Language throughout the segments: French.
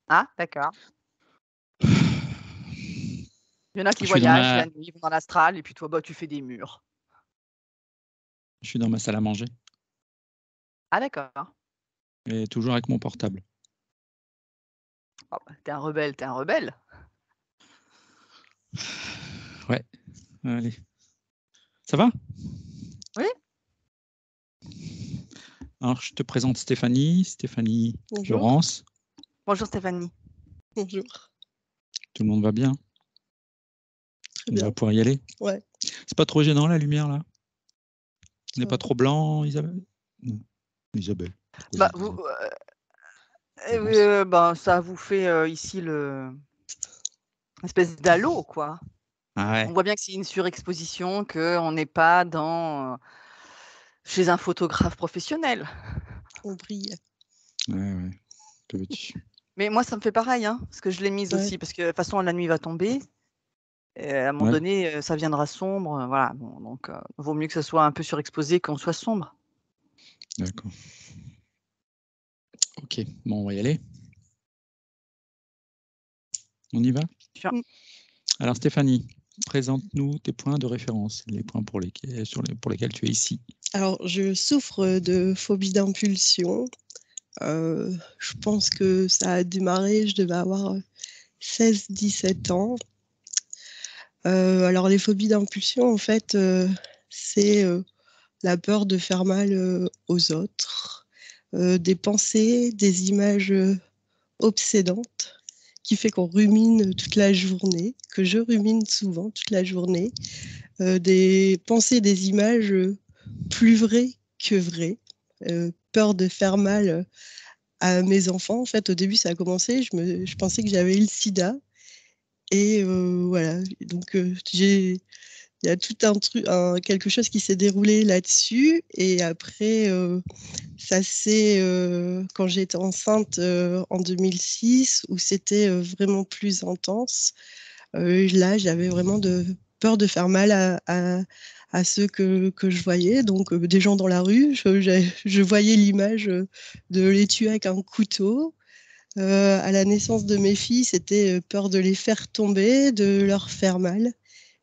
Ah, d'accord. Il y en a qui Je suis dans voyagent ma, la nuit, ils vont dans l'astral et puis toi, bah, tu fais des murs. je suis dans ma salle à manger Ah d'accord. et toujours avec mon portable. Ah bah, tu es un rebelle, tu es un rebelle. Ouais, allez. Ça va? Oui? Alors, je te présente Stéphanie Bonjour. Laurence. Bonjour Stéphanie. Bonjour. Tout le monde va bien? Très On bien. va pouvoir y aller? Ouais. C'est pas trop gênant la lumière là? On n'est Ça pas va. trop blanc, Isabelle? Non. Isabelle. Pourquoi Bah, j'ai dit vous, Isabelle? Laurence. ben, ça vous fait ici espèce d'halo, quoi. Ah On ouais. voit bien que c'est une surexposition, qu'on n'est pas chez un photographe professionnel. On brille. Ouais. Que veux-tu? Mais moi, ça me fait pareil, hein, parce que je l'ai mise Ouais. aussi, parce que de toute façon, la nuit va tomber. Et à un moment Ouais. donné, ça viendra sombre, voilà. Bon, donc, vaut mieux que ça soit un peu surexposé qu'on soit sombre. D'accord. Ok, bon, on va y aller. On y va? Sure. Alors Stéphanie, présente-nous tes points de référence, les points pour lesquels tu es ici. Alors, je souffre de phobie d'impulsion. Je pense que ça a démarré, je devais avoir 16-17 ans. Alors, les phobies d'impulsion, en fait, c'est la peur de faire mal aux autres, des pensées, des images obsédantes qui fait qu'on rumine toute la journée, que je rumine souvent toute la journée, des pensées, des images plus vraies que vraies, peur de faire mal à mes enfants. En fait, au début, ça a commencé, je pensais que j'avais le sida. Et voilà, donc il y a tout un truc, quelque chose qui s'est déroulé là-dessus. Et après, ça c'est quand j'étais enceinte en 2006, où c'était vraiment plus intense. Là, j'avais vraiment peur de faire mal à ceux que je voyais, donc des gens dans la rue. Je voyais l'image de les tuer avec un couteau. À la naissance de mes filles, c'était peur de les faire tomber, de leur faire mal.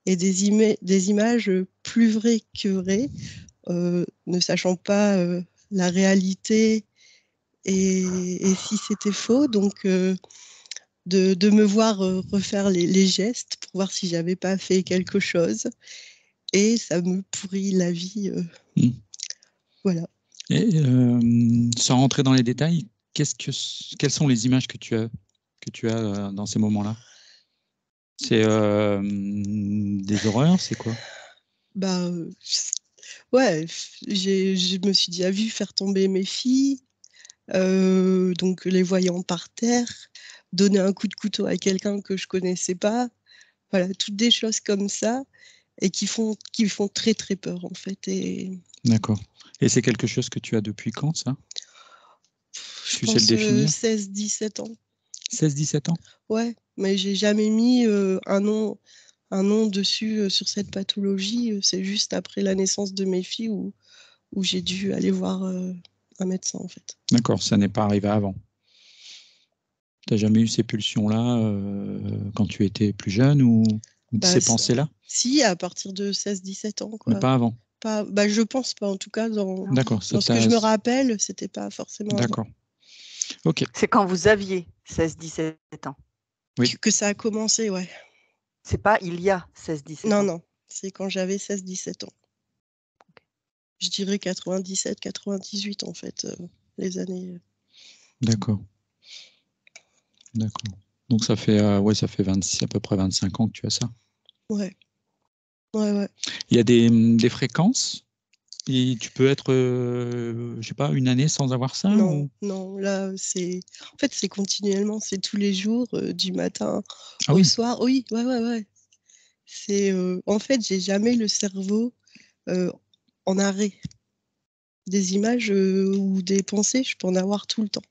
Et des images plus vraies que vraies, ne sachant pas la réalité et si c'était faux. Donc, de me voir refaire les gestes pour voir si j'avais pas fait quelque chose. Et ça me pourrit la vie. Voilà. Et sans rentrer dans les détails, quelles sont les images que tu as dans ces moments-là? C'est des horreurs, c'est quoi? Bah, ouais, je me suis déjà vue faire tomber mes filles, donc les voyant par terre, donner un coup de couteau à quelqu'un que je connaissais pas. Voilà, toutes des choses comme ça et qui font très très peur en fait. Et D'accord. Et c'est quelque chose que tu as depuis quand, ça? je Tu sais le pense définir? 16-17 ans. 16-17 ans? Ouais, mais j'ai jamais mis un nom dessus sur cette pathologie. C'est juste après la naissance de mes filles où j'ai dû aller voir un médecin en fait. D'accord, ça n'est pas arrivé avant. Tu n'as jamais eu ces pulsions-là quand tu étais plus jeune ou ces pensées-là? Si, à partir de 16-17 ans. Quoi. Mais pas avant? Bah, je pense pas, en tout cas, D'accord, dans ce que je me rappelle, c'était pas forcément avant. D'accord. Ok. C'est quand vous aviez 16-17 ans? Oui. Que ça a commencé, ouais. C'est pas il y a 16-17 ans? Non, c'est quand j'avais 16-17 ans. Okay. Je dirais 97-98 en fait, les années. D'accord. Donc ça fait, ça fait 26, à peu près 25 ans que tu as ça. Ouais. Il y a des fréquences et tu peux être, je sais pas, une année sans avoir ça? Non, là, en fait, c'est continuellement, c'est tous les jours, du matin au soir. Oui, ouais. C'est, en fait, j'ai jamais le cerveau en arrêt. Des images ou des pensées, je peux en avoir tout le temps.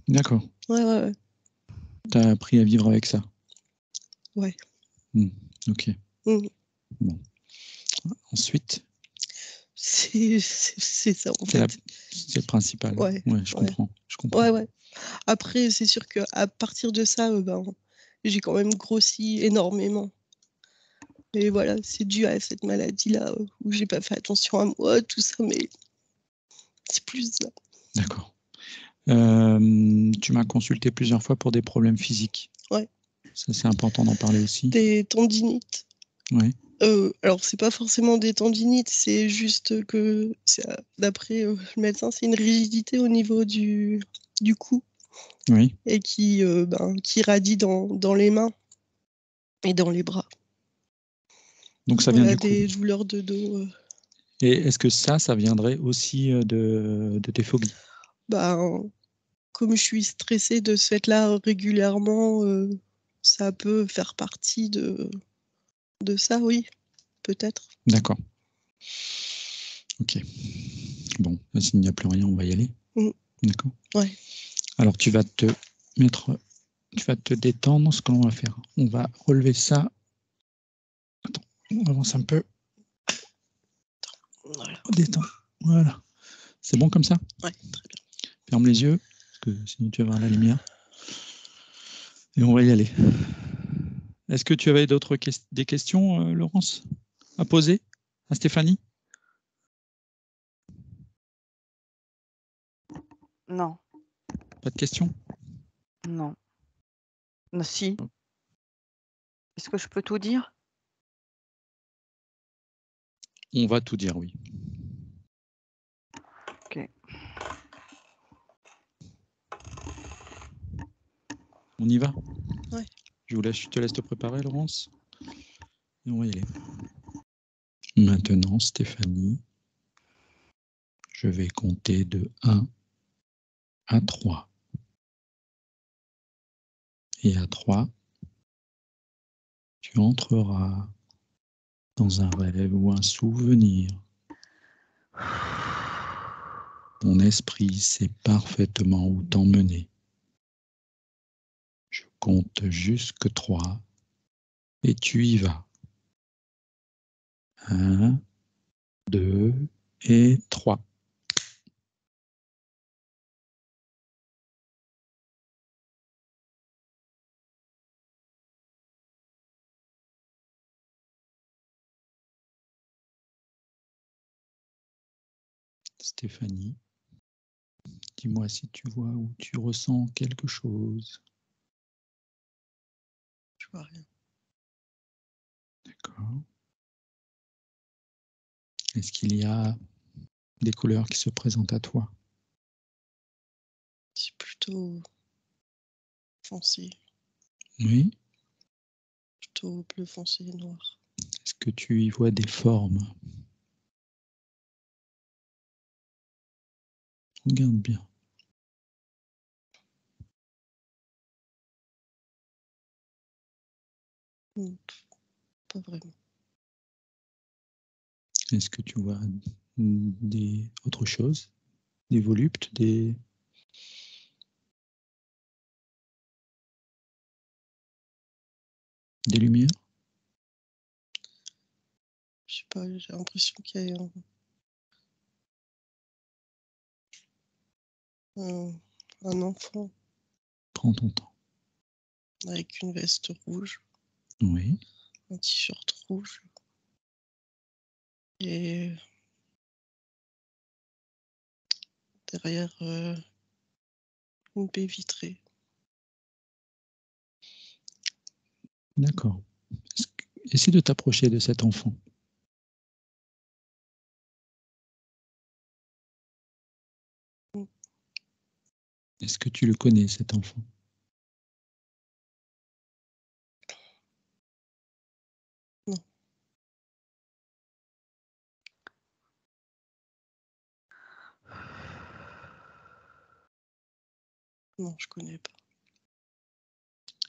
D'accord. Ouais. Tu as appris à vivre avec ça? Ouais. Ok. Bon. Ensuite? C'est ça, en fait. C'est le principal. Ouais, je comprends. Ouais. Après, c'est sûr qu'à partir de ça, j'ai quand même grossi énormément. Et voilà, c'est dû à cette maladie-là où j'ai pas fait attention à moi, tout ça, mais c'est plus ça. D'accord. Tu m'as consulté plusieurs fois pour des problèmes physiques. Ouais. Ça, c'est important d'en parler aussi. Des tendinites. Oui. Alors, c'est pas forcément des tendinites, c'est juste que, d'après le médecin, c'est une rigidité au niveau du cou. Oui. Et qui radie dans les mains et dans les bras. Donc, ça vient du cou. Des douleurs de dos. Et est-ce que ça viendrait aussi de tes phobies? Comme je suis stressée de ce fait-là régulièrement, ça peut faire partie de ça, oui, peut-être. D'accord. Ok. Bon, s'il n'y a plus rien, on va y aller. D'accord. Ouais. Alors, tu vas te détendre. Ce que l'on va faire, on va relever ça. Attends, on avance un peu. Voilà. Détends. Voilà. C'est bon comme ça? Ouais, très bien. Ferme les yeux, parce que sinon tu vas voir la lumière. Et on va y aller. Est-ce que tu avais des questions, Laurence, à poser à Stéphanie? Non. Pas de questions? Non. Si. Est-ce que je peux tout dire? On va tout dire, oui. Ok. On y va? Ouais. Je te laisse te préparer, Laurence. Et on va y aller. Maintenant, Stéphanie, je vais compter de 1 à 3. Et à 3, tu entreras dans un rêve ou un souvenir. Ton esprit sait parfaitement où t'emmener. Je compte jusque 3 et tu y vas. 1, 2 et 3. Stéphanie, dis-moi si tu vois ou tu ressens quelque chose. Je vois rien. D'accord. Est-ce qu'il y a des couleurs qui se présentent à toi? C'est plutôt foncé. Oui. Plutôt bleu foncé, noir. Est-ce que tu y vois des formes? Regarde bien. Pas vraiment. Est-ce que tu vois autre chose? Des voluptes, des lumières? Je sais pas, j'ai l'impression qu'il y a un enfant Prends ton temps. avec une veste rouge, Oui. un t-shirt rouge et derrière une baie vitrée. D'accord. Essaie de t'approcher de cet enfant. Est-ce que tu le connais, cet enfant? Non. Non, je connais pas.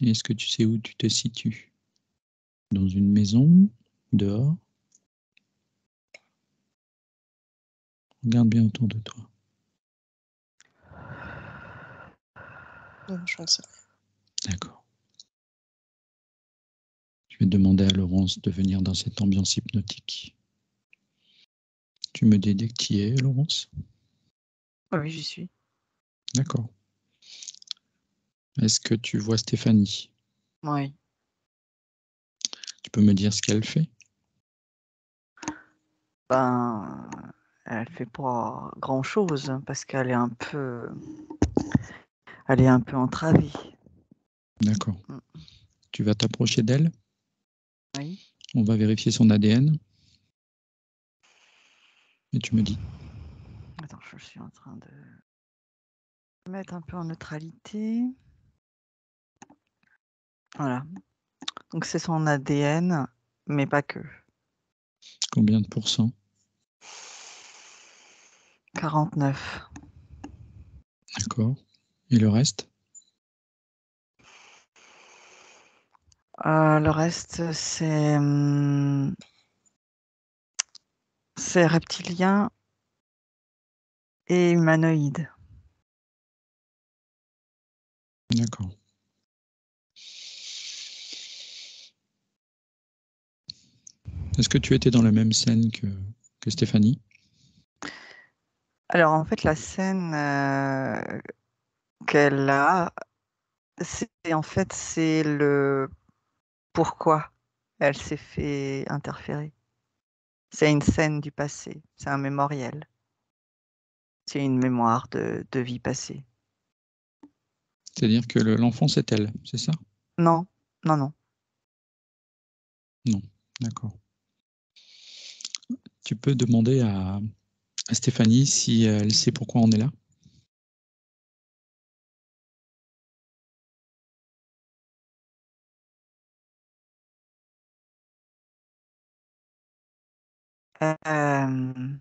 Et est-ce que tu sais où tu te situes? Dans une maison? Dehors? Regarde bien autour de toi. Non, j'en sais rien. D'accord. Je vais demander à Laurence de venir dans cette ambiance hypnotique. Tu me dis dès que tu y es, Laurence? Oui, j'y suis. D'accord. Est-ce que tu vois Stéphanie? Oui. Tu peux me dire ce qu'elle fait? Ben, elle fait pas grand-chose parce qu'elle est un peu entravée. D'accord. Mm. Tu vas t'approcher d'elle. Oui. On va vérifier son ADN. Et tu me dis. Attends, je suis en train de mettre un peu en neutralité. Voilà. Donc c'est son ADN, mais pas que. Combien de pourcents? 49. D'accord. Et le reste? Le reste, c'est reptilien et humanoïde. D'accord. Est-ce que tu étais dans la même scène que Stéphanie? Alors en fait, la scène qu'elle a, c'est le pourquoi elle s'est fait interférer. C'est une scène du passé, c'est un mémoriel. C'est une mémoire de vie passée. C'est-à-dire que l'enfant, c'est elle, c'est ça? Non, non, non. Non. D'accord. Tu peux demander à Stéphanie si elle sait pourquoi on est là? Euh,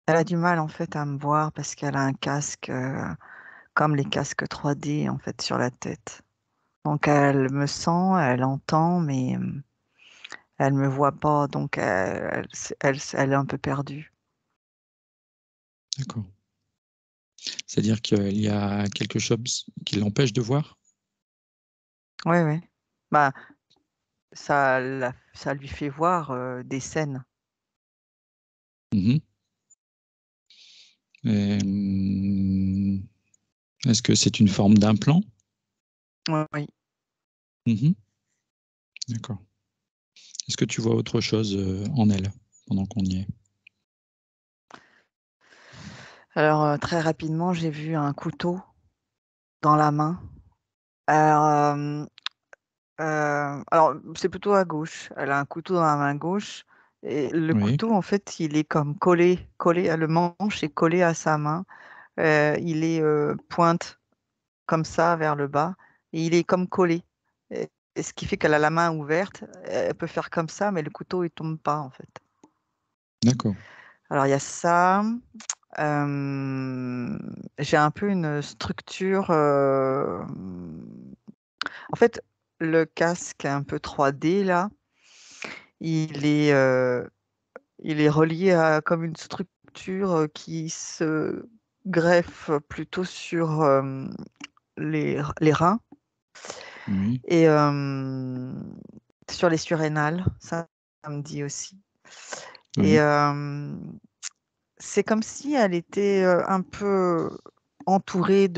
Elle a du mal en fait à me voir parce qu'elle a un casque comme les casques 3D en fait sur la tête. Donc elle me sent, elle entend, mais elle me voit pas, donc elle est un peu perdue. D'accord. C'est-à-dire qu'il y a quelque chose qui l'empêche de voir? Oui, oui. Bah, ça lui fait voir des scènes. Mhm. Et, est-ce que c'est une forme d'implant? Oui, oui. Mhm. D'accord. Est-ce que tu vois autre chose en elle pendant qu'on y est? Alors très rapidement, j'ai vu un couteau dans la main. Alors, alors c'est plutôt à gauche. Elle a un couteau dans la main gauche. Et le Oui. couteau, en fait, il est comme collé à le manche et collé à sa main. Il est pointe comme ça vers le bas et il est comme collé. Et ce qui fait qu'elle a la main ouverte. Elle peut faire comme ça, mais le couteau, il tombe pas, en fait. D'accord. Alors, il y a ça. J'ai un peu une structure. En fait, le casque un peu 3D, là, il est, euh, il est relié à comme une structure qui se greffe plutôt sur les reins Oui. et sur les surrénales. Ça me dit aussi. Et Oui. c'est comme si elle était un peu entourée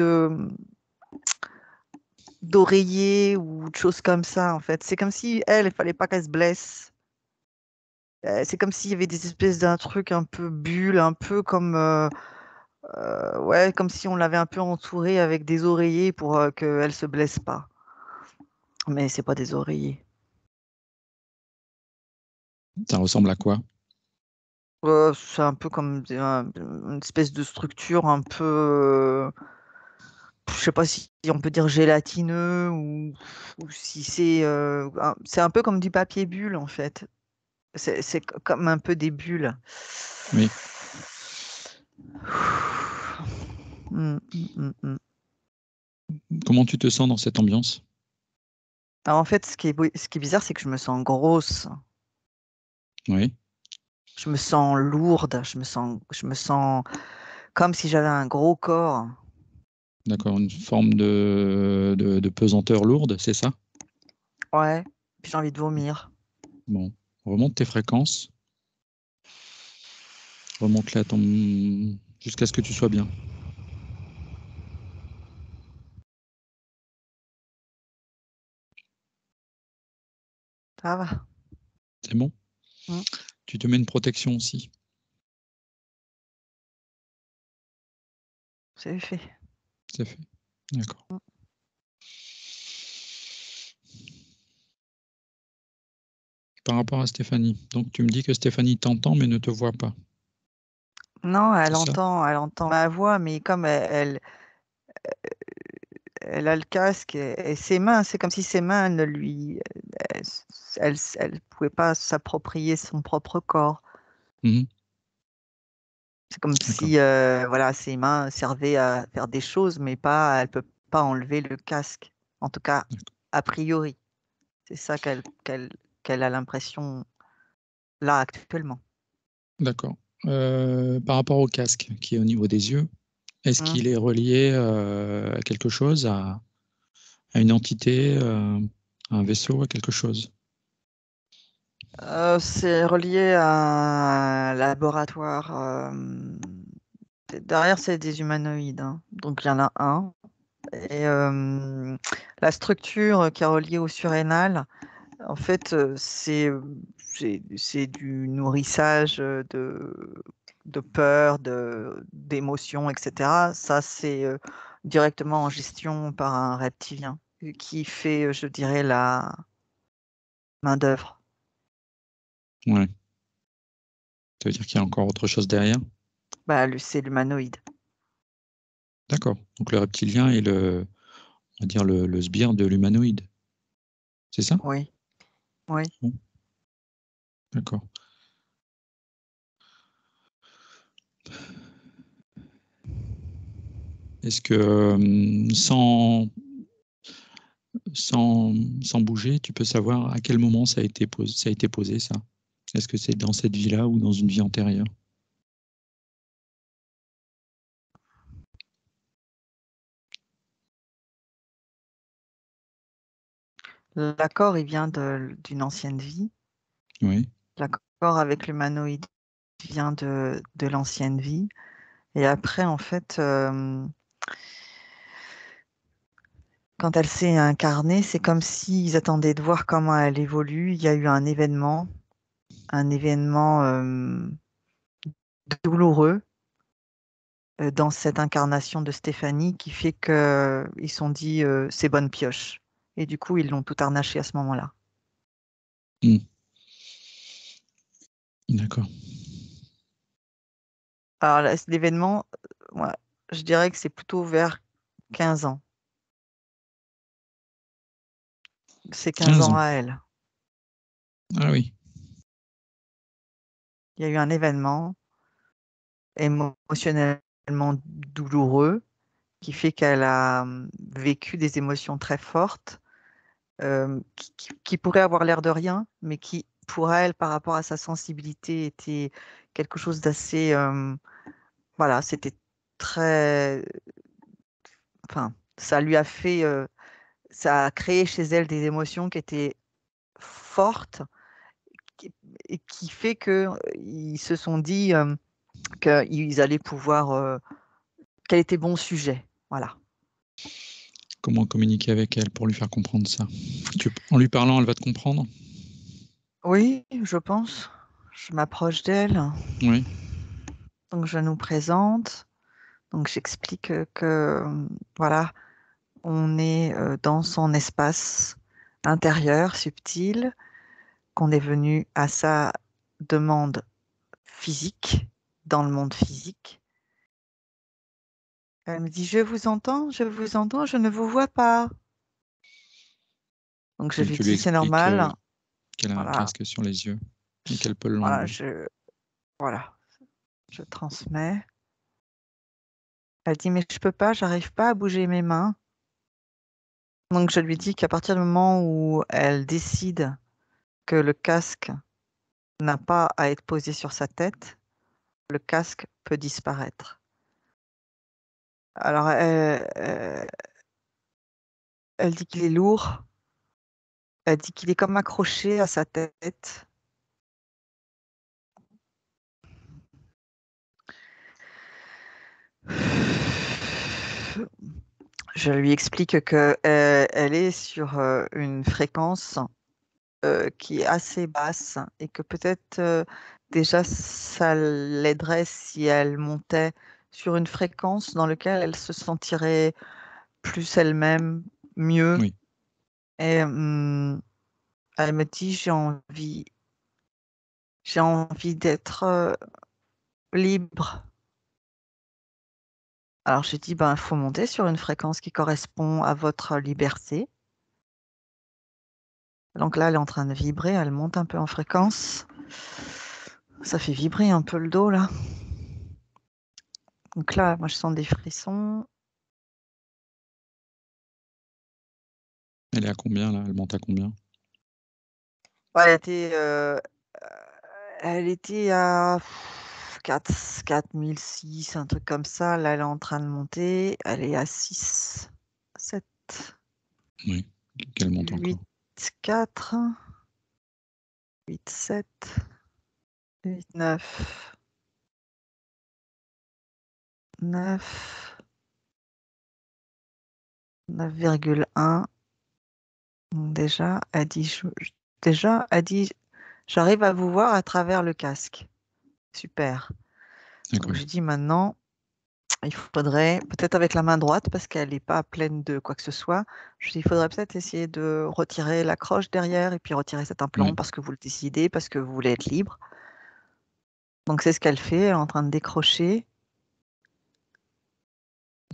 d'oreillers ou de choses comme ça, en fait. C'est comme si elle, il fallait pas qu'elle se blesse. C'est comme s'il y avait des espèces d'un truc un peu bulle, un peu comme, ouais, comme si on l'avait un peu entourée avec des oreillers pour qu'elle se blesse pas. Mais c'est pas des oreillers. Ça ressemble à quoi? C'est un peu comme une espèce de structure un peu, je sais pas si on peut dire gélatineux ou si c'est un peu comme du papier bulle en fait. C'est comme un peu des bulles. Oui. Mm. Comment tu te sens dans cette ambiance? Alors en fait, ce qui est bizarre, c'est que je me sens grosse, Oui. je me sens lourde, je me sens comme si j'avais un gros corps. D'accord. Une forme de pesanteur lourde, c'est ça? Ouais, puis j'ai envie de vomir. Bon. Remonte tes fréquences. Remonte-les à jusqu'à ce que tu sois bien. Ça va. C'est bon? Mm. Tu te mets une protection aussi. C'est fait. C'est fait. D'accord. Par rapport à Stéphanie. Donc, tu me dis que Stéphanie t'entend mais ne te voit pas. Non, C'est ça? elle entend ma voix, mais comme elle a le casque et ses mains, c'est comme si ses mains ne lui, elle pouvait pas s'approprier son propre corps. Mhm. C'est comme D'accord. si, voilà, ses mains servaient à faire des choses, mais pas, elle peut pas enlever le casque. En tout cas, D'accord. a priori, c'est ça qu'elle a l'impression là actuellement. D'accord. Par rapport au casque qui est au niveau des yeux, est-ce Hmm. qu'il est relié à quelque chose, à une entité, à un vaisseau, à quelque chose? C'est relié à un laboratoire. Derrière, c'est des humanoïdes, hein. Donc, il y en a un. Et la structure qui est reliée au surrénal, en fait, c'est du nourrissage de peur, d'émotions, etc. Ça, c'est directement en gestion par un reptilien qui fait, je dirais, la main-d'œuvre. Ouais. Ça veut dire qu'il y a encore autre chose derrière? Bah, c'est l'humanoïde. D'accord. Donc le reptilien est on va dire le sbire de l'humanoïde. C'est ça? Oui, oui. Bon, d'accord. Est-ce que sans bouger, tu peux savoir à quel moment ça a été posé, ça? Est-ce que c'est dans cette vie-là ou dans une vie antérieure? L'accord, il vient d'une ancienne vie. Oui. L'accord avec l'humanoïde vient de l'ancienne vie. Et après, en fait, quand elle s'est incarnée, c'est comme s'ils attendaient de voir comment elle évolue. Il y a eu un événement douloureux dans cette incarnation de Stéphanie qui fait qu'ils se sont dit c'est bonne pioche. Et du coup, ils l'ont tout harnaché à ce moment-là. Hmm. D'accord. Alors, l'événement, ouais, je dirais que c'est plutôt vers 15 ans. C'est 15 15 ans ans. à elle. Ah oui. Il y a eu un événement émotionnellement douloureux qui fait qu'elle a vécu des émotions très fortes qui pourraient avoir l'air de rien, mais qui, pour elle, par rapport à sa sensibilité, était quelque chose d'assez... voilà, c'était très... Enfin, ça lui a fait... ça a créé chez elle des émotions qui étaient fortes et qui fait qu'ils se sont dit qu'ils allaient pouvoir... qu'elle était bon sujet. Voilà. Comment communiquer avec elle pour lui faire comprendre ça? En lui parlant, elle va te comprendre? Oui, je pense. Je m'approche d'elle. Oui. Donc, je nous présente. Donc, j'explique que, voilà, on est dans son espace intérieur, subtil, qu'on est venu à sa demande physique, dans le monde physique. Elle me dit, je vous entends, je ne vous vois pas. Donc, je Donc lui tu lui dis, c'est expliques normal. qu'elle a un Voilà, casque sur les yeux et qu'elle peut voilà, l'enlever. voilà, je transmets. Elle dit, mais je peux pas, j'arrive pas à bouger mes mains. Donc, je lui dis qu'à partir du moment où elle décide que le casque n'a pas à être posé sur sa tête, le casque peut disparaître. Alors, elle dit qu'il est lourd, elle dit qu'il est comme accroché à sa tête. Je lui explique que elle est sur une fréquence qui est assez basse et que peut-être déjà ça l'aiderait si elle montait sur une fréquence dans laquelle elle se sentirait plus elle-même, mieux. Oui. Et elle me dit, j'ai envie d'être libre. Alors j'ai dit, ben, il faut monter sur une fréquence qui correspond à votre liberté. Donc là, elle est en train de vibrer, elle monte un peu en fréquence. Ça fait vibrer un peu le dos, là. Donc là, moi, je sens des frissons. Elle est à combien là? Elle monte à combien? Ouais, elle était à 4006, un truc comme ça. Là, elle est en train de monter. Elle est à 6, 7, Oui. Qu'elle monte 8, encore. 4, 8, 7, 8, 9, 9, 9,1. Déjà, elle dit, j'arrive à vous voir à travers le casque. Super. Donc, D'accord. j'ai dit maintenant, il faudrait, peut-être avec la main droite, parce qu'elle n'est pas pleine de quoi que ce soit, je dis, il faudrait peut-être essayer de retirer l'accroche derrière et puis retirer cet implant Ouais. parce que vous le décidez, parce que vous voulez être libre. Donc, c'est ce qu'elle fait. Elle est en train de décrocher.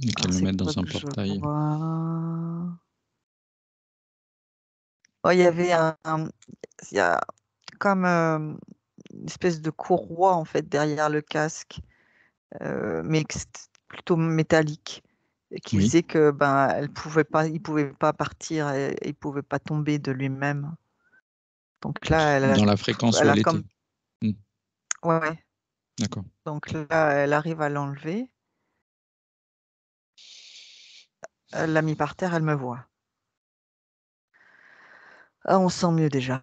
Et qu'elle Alors, le c'est mette quoi dans un que je portail. vois? Oh, il y a comme une espèce de courroie en fait derrière le casque, mais plutôt métallique, et qui Oui. faisait que ben il pouvait pas partir et il pouvait pas tomber de lui-même. Donc là, Dans la fréquence où elle a elle comme, était. Hmm. ouais, ouais. D'accord. Donc là, elle arrive à l'enlever. Elle l'a mis par terre, elle me voit. Ah, on se sent mieux déjà.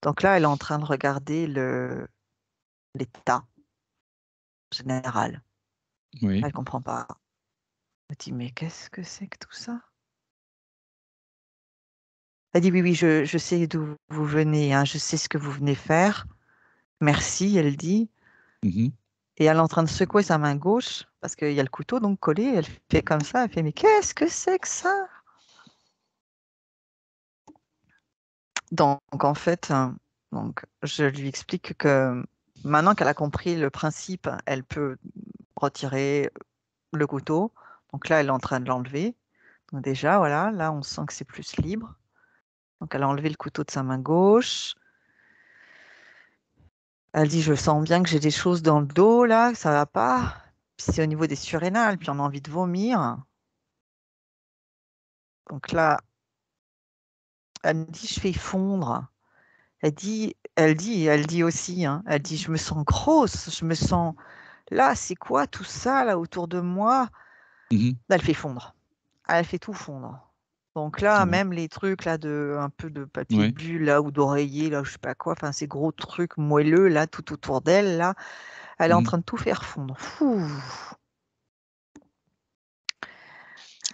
Donc là, elle est en train de regarder l'état général. Oui. Elle comprend pas. Elle me dit, mais qu'est-ce que c'est que tout ça? Elle dit, oui, oui, je sais d'où vous venez, hein, je sais ce que vous venez faire. Merci, elle dit. Mhm. Et elle est en train de secouer sa main gauche, parce qu'il y a le couteau donc collé. Elle fait comme ça, elle fait, mais qu'est-ce que c'est que ça? Donc en fait, donc, je lui explique que maintenant qu'elle a compris le principe, elle peut retirer le couteau. Donc là, elle est en train de l'enlever. Donc déjà, voilà, là, on sent que c'est plus libre. Donc elle a enlevé le couteau de sa main gauche. Elle dit, je sens bien que j'ai des choses dans le dos, là, que ça va pas. Puis c'est au niveau des surrénales, puis on a envie de vomir. Donc là, elle me dit, je fais fondre. Elle dit aussi, hein, elle dit, je me sens grosse, je me sens, là, c'est quoi tout ça, là, autour de moi? Mhm. Là, elle fait fondre. Elle fait tout fondre. Donc là, Alors, même les trucs, là, un peu de papier ouais. bulle, là, ou d'oreiller, là, je sais pas quoi, enfin, ces gros trucs moelleux, là, tout autour d'elle, là, elle est en Mhm. train de tout faire fondre. Fou.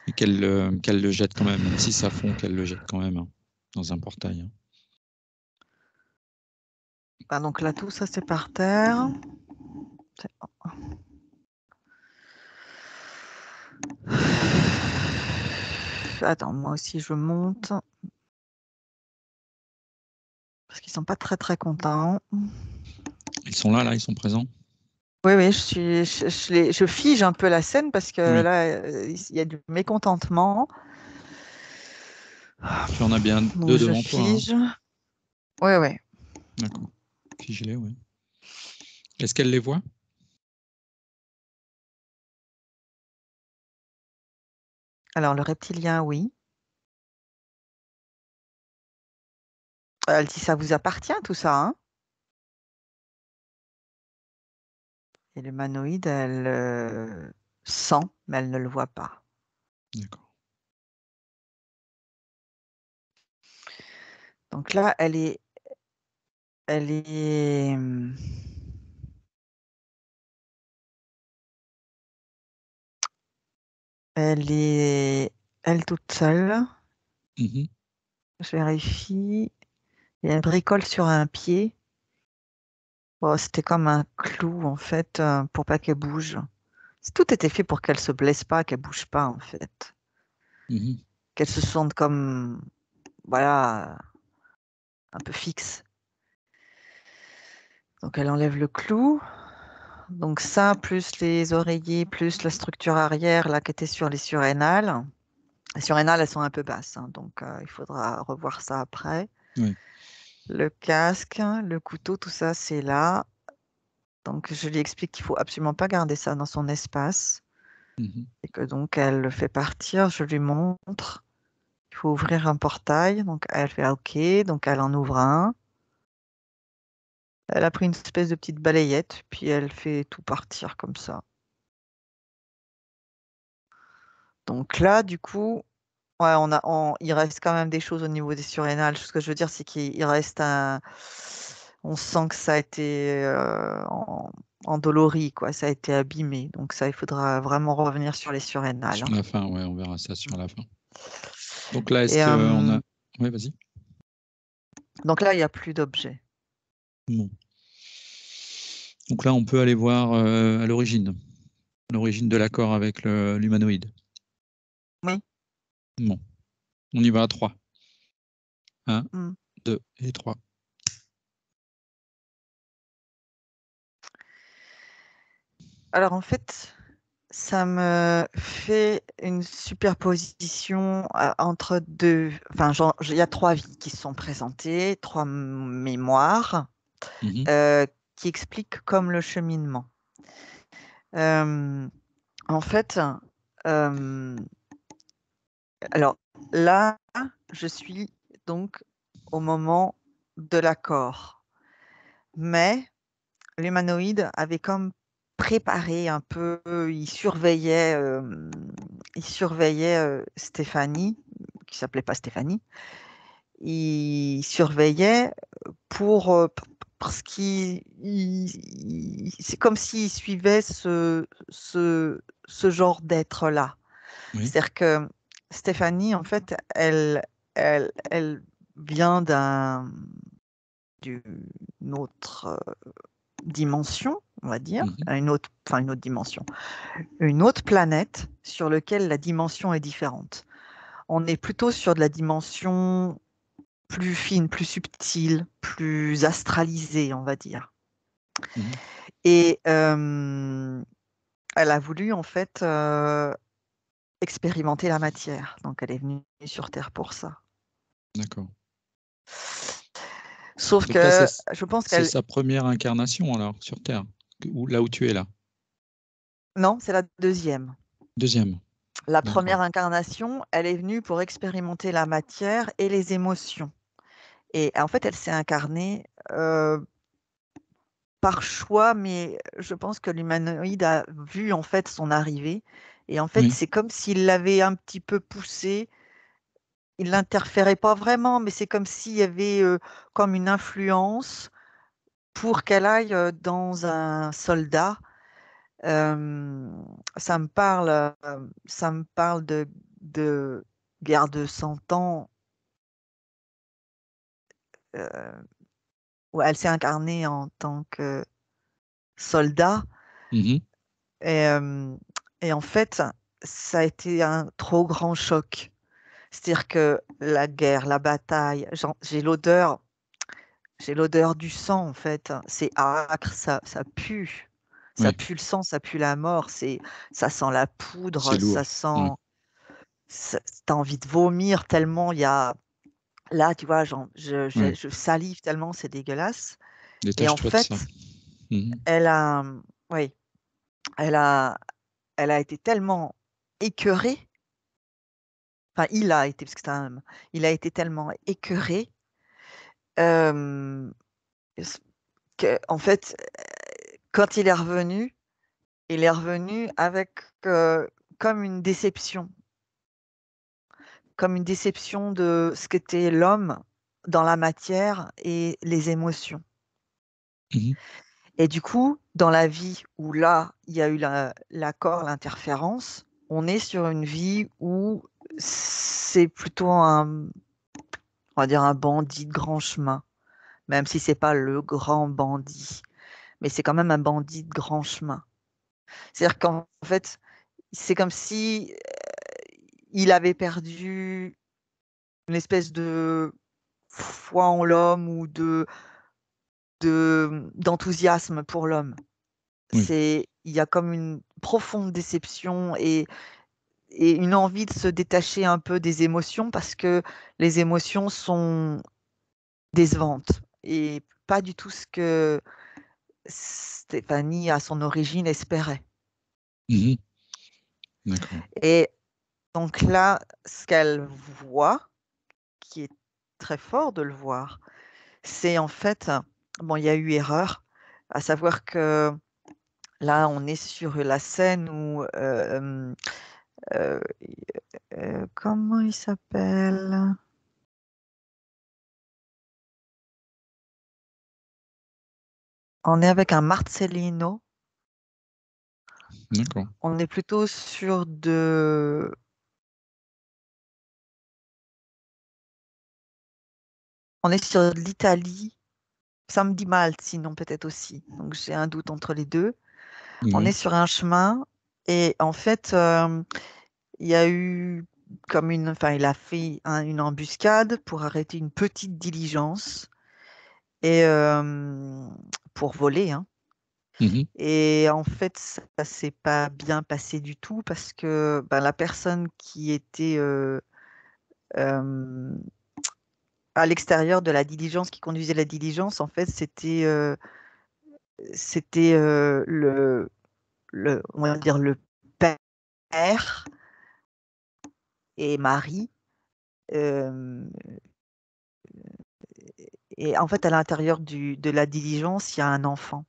Et qu'elle le jette quand même si ça fond, qu'elle le jette quand même hein, dans un portail. Hein. Ah, donc là, tout ça, c'est par terre. Attends, moi aussi, je monte. Parce qu'ils sont pas très, très contents. Ils sont là, ils sont présents. Oui, oui, je fige un peu la scène parce que Oui. là, il y a du mécontentement. Tu en as bien Donc, deux je devant toi. Hein. fige. Oui, oui. D'accord. Figez-les, oui. Est-ce qu'elle les voit? Alors, le reptilien, oui. Elle dit, ça vous appartient tout ça, hein? Et l'humanoïde, elle sent, mais elle ne le voit pas. D'accord. Donc là, elle est, elle toute seule. Mhm. Je vérifie. Et elle bricole sur un pied. Bon, c'était comme un clou, en fait, pour pas qu'elle bouge. Tout était fait pour qu'elle se blesse pas, qu'elle bouge pas, en fait. Mhm. Qu'elle se sente comme, voilà, un peu fixe. Donc, elle enlève le clou. Donc, ça, plus les oreillers, plus la structure arrière, là, qui était sur les surrénales. Les surrénales, elles sont un peu basses, hein, donc il faudra revoir ça après. Ouais. Le casque, le couteau, tout ça, c'est là. Donc, je lui explique qu'il faut absolument pas garder ça dans son espace Mhm. et que donc elle le fait partir. Je lui montre. Il faut ouvrir un portail. Donc, elle fait OK. Donc, elle en ouvre un. Elle a pris une espèce de petite balayette, puis elle fait tout partir comme ça. Donc là, du coup, ouais, il reste quand même des choses au niveau des surrénales. Ce que je veux dire, c'est qu'il reste un. On sent que ça a été endolori, quoi. Ça a été abîmé. Donc ça, il faudra vraiment revenir sur les surrénales, Sur hein. la fin, ouais, on verra ça sur la fin. Donc là, est-ce Et qu'on a... Ouais, vas-y. donc là, il n'y a plus d'objets. Bon. Donc là, on peut aller voir à l'origine de l'accord avec l'humanoïde. Oui. Bon, on y va à 3. 1, Mm. 2 et 3. Alors en fait, ça me fait une superposition entre deux. Enfin, il y a trois vies qui se sont présentées, trois mémoires Mhm. qui expliquent comme le cheminement. En fait, alors là, je suis donc au moment de l'accord, mais l'humanoïde avait comme préparé un peu, il surveillait Stéphanie, qui s'appelait pas Stéphanie, il surveillait pour parce c'est comme s'il suivait ce genre d'être-là. Oui. C'est-à-dire que Stéphanie, en fait, elle vient d'une autre dimension, on va dire, Mhm. une autre dimension, une autre planète sur laquelle la dimension est différente. On est plutôt sur de la dimension plus fine, plus subtile, plus astralisée, on va dire. Mhm. Et elle a voulu en fait expérimenter la matière. Donc elle est venue sur Terre pour ça. D'accord. Sauf Donc là, que je pense c'est qu'elle... sa première incarnation alors sur Terre, là où tu es là. Non, c'est la deuxième. Deuxième. La D'accord. première incarnation, elle est venue pour expérimenter la matière et les émotions. Et en fait, elle s'est incarnée par choix, mais je pense que l'humanoïde a vu en fait son arrivée. Et en fait, Oui. c'est comme s'il l'avait un petit peu poussée. Il n'interférait pas vraiment, mais c'est comme s'il y avait comme une influence pour qu'elle aille dans un soldat. Euh, ça me parle de guerre de 100 ans euh, où elle s'est incarnée en tant que soldat. Mhm. Et, euh, et en fait, ça a été un trop grand choc. C'est-à-dire que la guerre, la bataille, j'ai l'odeur du sang en fait. C'est âcre, ça pue. Ça Ouais. pue le sang, ça pue la mort. Ça sent la C'est poudre, lourd. ça Ouais. sent. T'as envie de vomir tellement il y a. Là, tu vois, Ouais. je salive tellement, c'est dégueulasse. Et en Détache-toi de ça. fait, Mhm. elle a, oui, elle a, elle a été tellement écœurée. Enfin, il a été, parce que c'est un homme, il a été tellement écœuré euh, que, en fait, quand il est revenu avec comme une déception de ce qu'était l'homme dans la matière et les émotions. Mhm. Et du coup, dans la vie où là, il y a eu l'accord, l'interférence, on est sur une vie où c'est plutôt on va dire un bandit de grand chemin, même si c'est pas le grand bandit, mais c'est quand même un bandit de grand chemin. C'est-à-dire qu'en fait, c'est comme si il avait perdu une espèce de foi en l'homme ou d'enthousiasme pour l'homme. Oui. Il y a comme une profonde déception et une envie de se détacher un peu des émotions parce que les émotions sont décevantes et pas du tout ce que Stéphanie, à son origine, espérait. Mhm. D'accord. Et donc là, ce qu'elle voit, qui est très fort de le voir, c'est en fait, bon, il y a eu erreur, à savoir que là, on est sur la scène où, euh, comment il s'appelle? On est avec un Marcellino. D'accord. On est plutôt on est sur de l'Italie. Ça me dit Malte, sinon peut-être aussi. Donc j'ai un doute entre les deux. On est Oui. sur un chemin et en fait, il y a eu enfin, il a fait une embuscade pour arrêter une petite diligence et pour voler, hein. Mhm. Et en fait, ça s'est pas bien passé du tout parce que ben, la personne qui était euh, à l'extérieur de la diligence, qui conduisait la diligence, en fait, c'était on va dire le père et Marie. euh, et en fait, à l'intérieur de la diligence, il y a un enfant.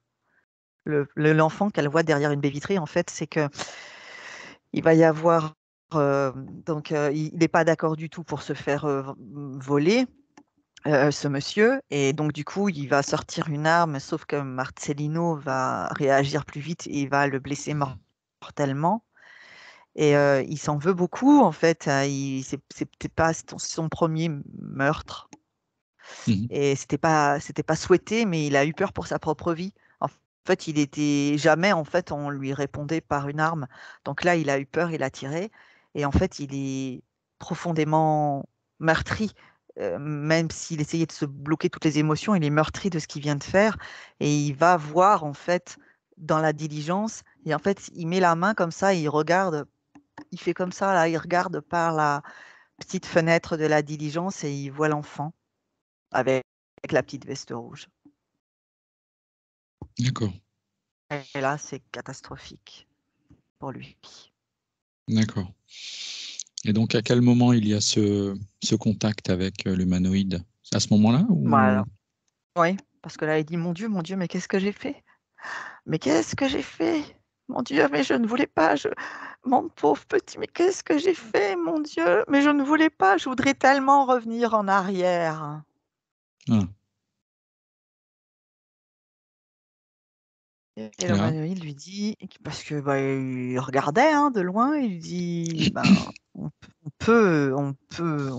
L'enfant qu'elle voit derrière une baie vitrée, en fait, c'est que il va y avoir donc il n'est pas d'accord du tout pour se faire voler. Ce monsieur, et donc du coup, il va sortir une arme, sauf que Marcellino va réagir plus vite et il va le blesser mortellement. Et il s'en veut beaucoup, en fait. C'était pas son premier meurtre. Mhm. Et c'était pas souhaité, mais il a eu peur pour sa propre vie. En fait, il était jamais, en fait, on lui répondait par une arme. Donc là, il a eu peur, il a tiré. Et en fait, il est profondément meurtri. Même s'il essayait de se bloquer toutes les émotions, il est meurtri de ce qu'il vient de faire. Et il va voir, en fait, dans la diligence. Et en fait, il met la main comme ça, et il regarde, il fait comme ça, là, il regarde par la petite fenêtre de la diligence et il voit l'enfant avec la petite veste rouge. D'accord. Et là, c'est catastrophique pour lui. D'accord. Et donc, à quel moment il y a ce contact avec l'humanoïde? À ce moment-là ou... Voilà. Oui, parce que là, il dit, mon Dieu, mais qu'est-ce que j'ai fait? Mais qu'est-ce que j'ai fait? Mon Dieu, mais je ne voulais pas. Mon pauvre petit, mais qu'est-ce que j'ai fait, mon Dieu? Mais je ne voulais pas. Je voudrais tellement revenir en arrière. Ah. Et Et là, l'humanoïde lui dit, parce que bah, il regardait hein, de loin, il lui dit, ben, on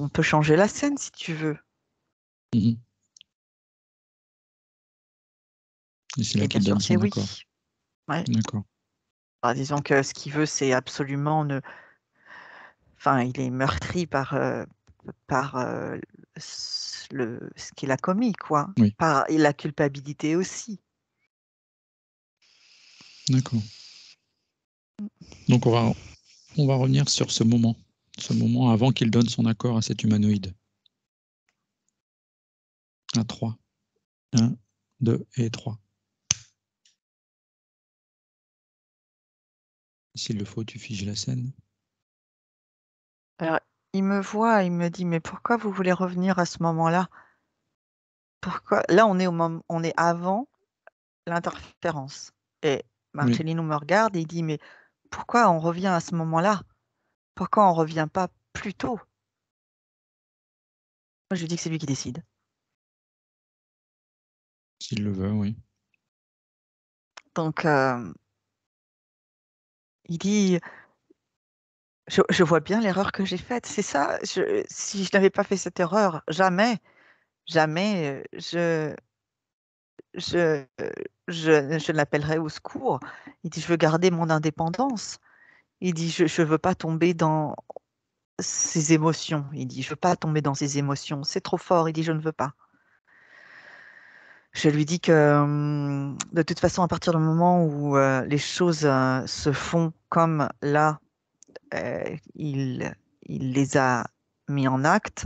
peut changer la scène si tu veux. mhm. Et c'est là Et bien qu'il sûr, donne c'est son oui. accord. Ouais. D'accord. Bah, disons que ce qu'il veut, c'est absolument ne. Enfin, il est meurtri par ce qu'il a commis, quoi. Oui, Par et la culpabilité aussi. d'accord. Donc, on va revenir sur ce moment avant qu'il donne son accord à cet humanoïde. À 3. 1, 2 et 3. S'il le faut, tu figes la scène. Alors, il me voit, il me dit, mais pourquoi vous voulez revenir à ce moment-là? Pourquoi? Là, on est avant l'interférence. Et Oui, Marcellino me regarde et il dit, mais pourquoi on revient à ce moment-là? Pourquoi on revient pas plus tôt? Moi, je lui dis que c'est lui qui décide. s'il le veut, oui. Donc, il dit, Je vois bien l'erreur que j'ai faite. C'est ça. Si je n'avais pas fait cette erreur, jamais, jamais, je, je l'appellerais au secours. Il dit, je veux garder mon indépendance. Il dit, je ne veux pas tomber dans ces émotions. Il dit, je veux pas tomber dans ces émotions. C'est trop fort. Il dit, je ne veux pas. Je lui dis que de toute façon, à partir du moment où les choses se font comme là, il les a mis en acte.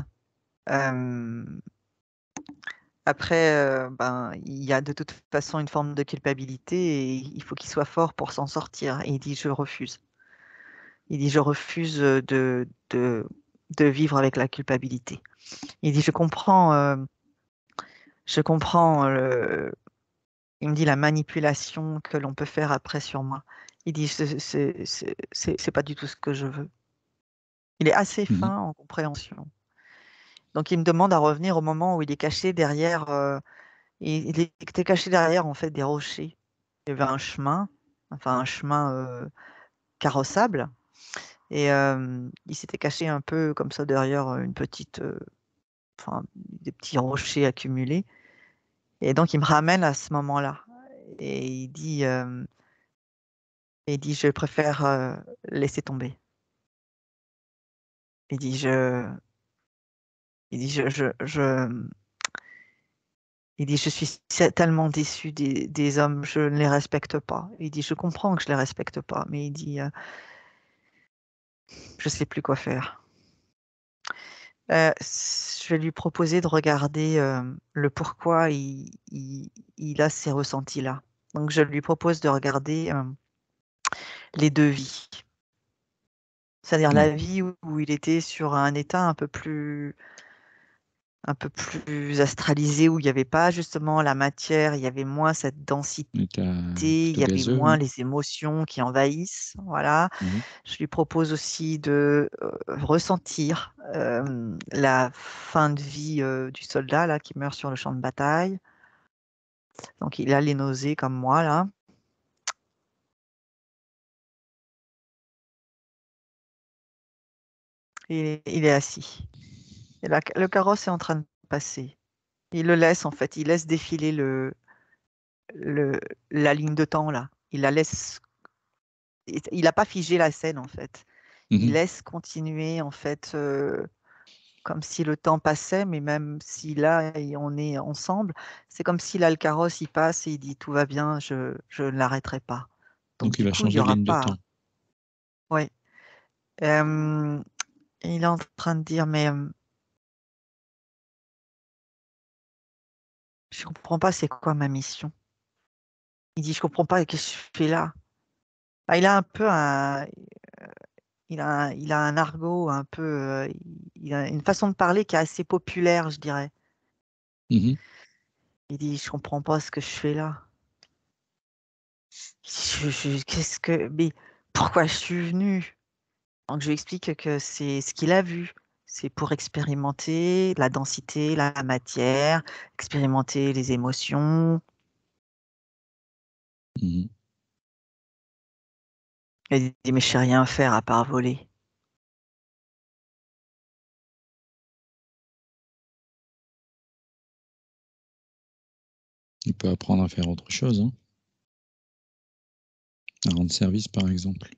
Euh, Après, ben, il y a de toute façon une forme de culpabilité et il faut qu'il soit fort pour s'en sortir. Et il dit, je refuse. Il dit, je refuse de vivre avec la culpabilité. Il dit, je comprends, il me dit la manipulation que l'on peut faire après sur moi. Il dit, c'est pas du tout ce que je veux. Il est assez Mhm. fin en compréhension. Donc, il me demande à revenir au moment où il est caché derrière, il était caché derrière, en fait, des rochers. Il y avait un chemin, enfin un chemin carrossable, et il s'était caché un peu comme ça derrière une petite, enfin des petits rochers accumulés. Et donc il me ramène à ce moment-là et il dit je préfère laisser tomber. Il dit il dit il dit je suis tellement déçu des hommes, je ne les respecte pas. Il dit je comprends que je les respecte pas, mais il dit je sais plus quoi faire. Je vais lui proposer de regarder le pourquoi il a ces ressentis-là. Donc, je lui propose de regarder les deux vies. C'est-à-dire Ouais. la vie où il était sur un état un peu plus astralisé, où il n'y avait pas justement la matière, il y avait moins cette densité, État il plutôt y avait gazeux, moins ouais. les émotions qui envahissent. Voilà. Mhm. Je lui propose aussi de ressentir la fin de vie du soldat là, qui meurt sur le champ de bataille. Donc il a les nausées comme moi là. Et il est assis. Et le carrosse est en train de passer. Il le laisse en fait, il laisse défiler le, la ligne de temps là. Il la laisse. Il n'a pas figé la scène en fait. Il Mhm. laisse continuer en fait comme si le temps passait, mais même si là on est ensemble, c'est comme si là le carrosse il passe et il dit tout va bien, je ne l'arrêterai pas. Donc Donc il du va coup il n'y changer de aura ligne de pas. temps. Ouais. Euh, il est en train de dire mais je comprends pas c'est quoi ma mission. Il dit je comprends pas qu'est-ce que je fais là. Ah, il a un peu il a un argot un peu, il a une façon de parler qui est assez populaire, je dirais. Mhm. Il dit je comprends pas ce que je fais là. Qu'est-ce que mais pourquoi je suis venu? Donc, je lui explique que c'est ce qu'il a vu. C'est pour expérimenter la densité, la matière, expérimenter les émotions. Mhm. Il dit, mais je sais rien faire à part voler. Il peut apprendre à faire autre chose, hein. À rendre service, par exemple.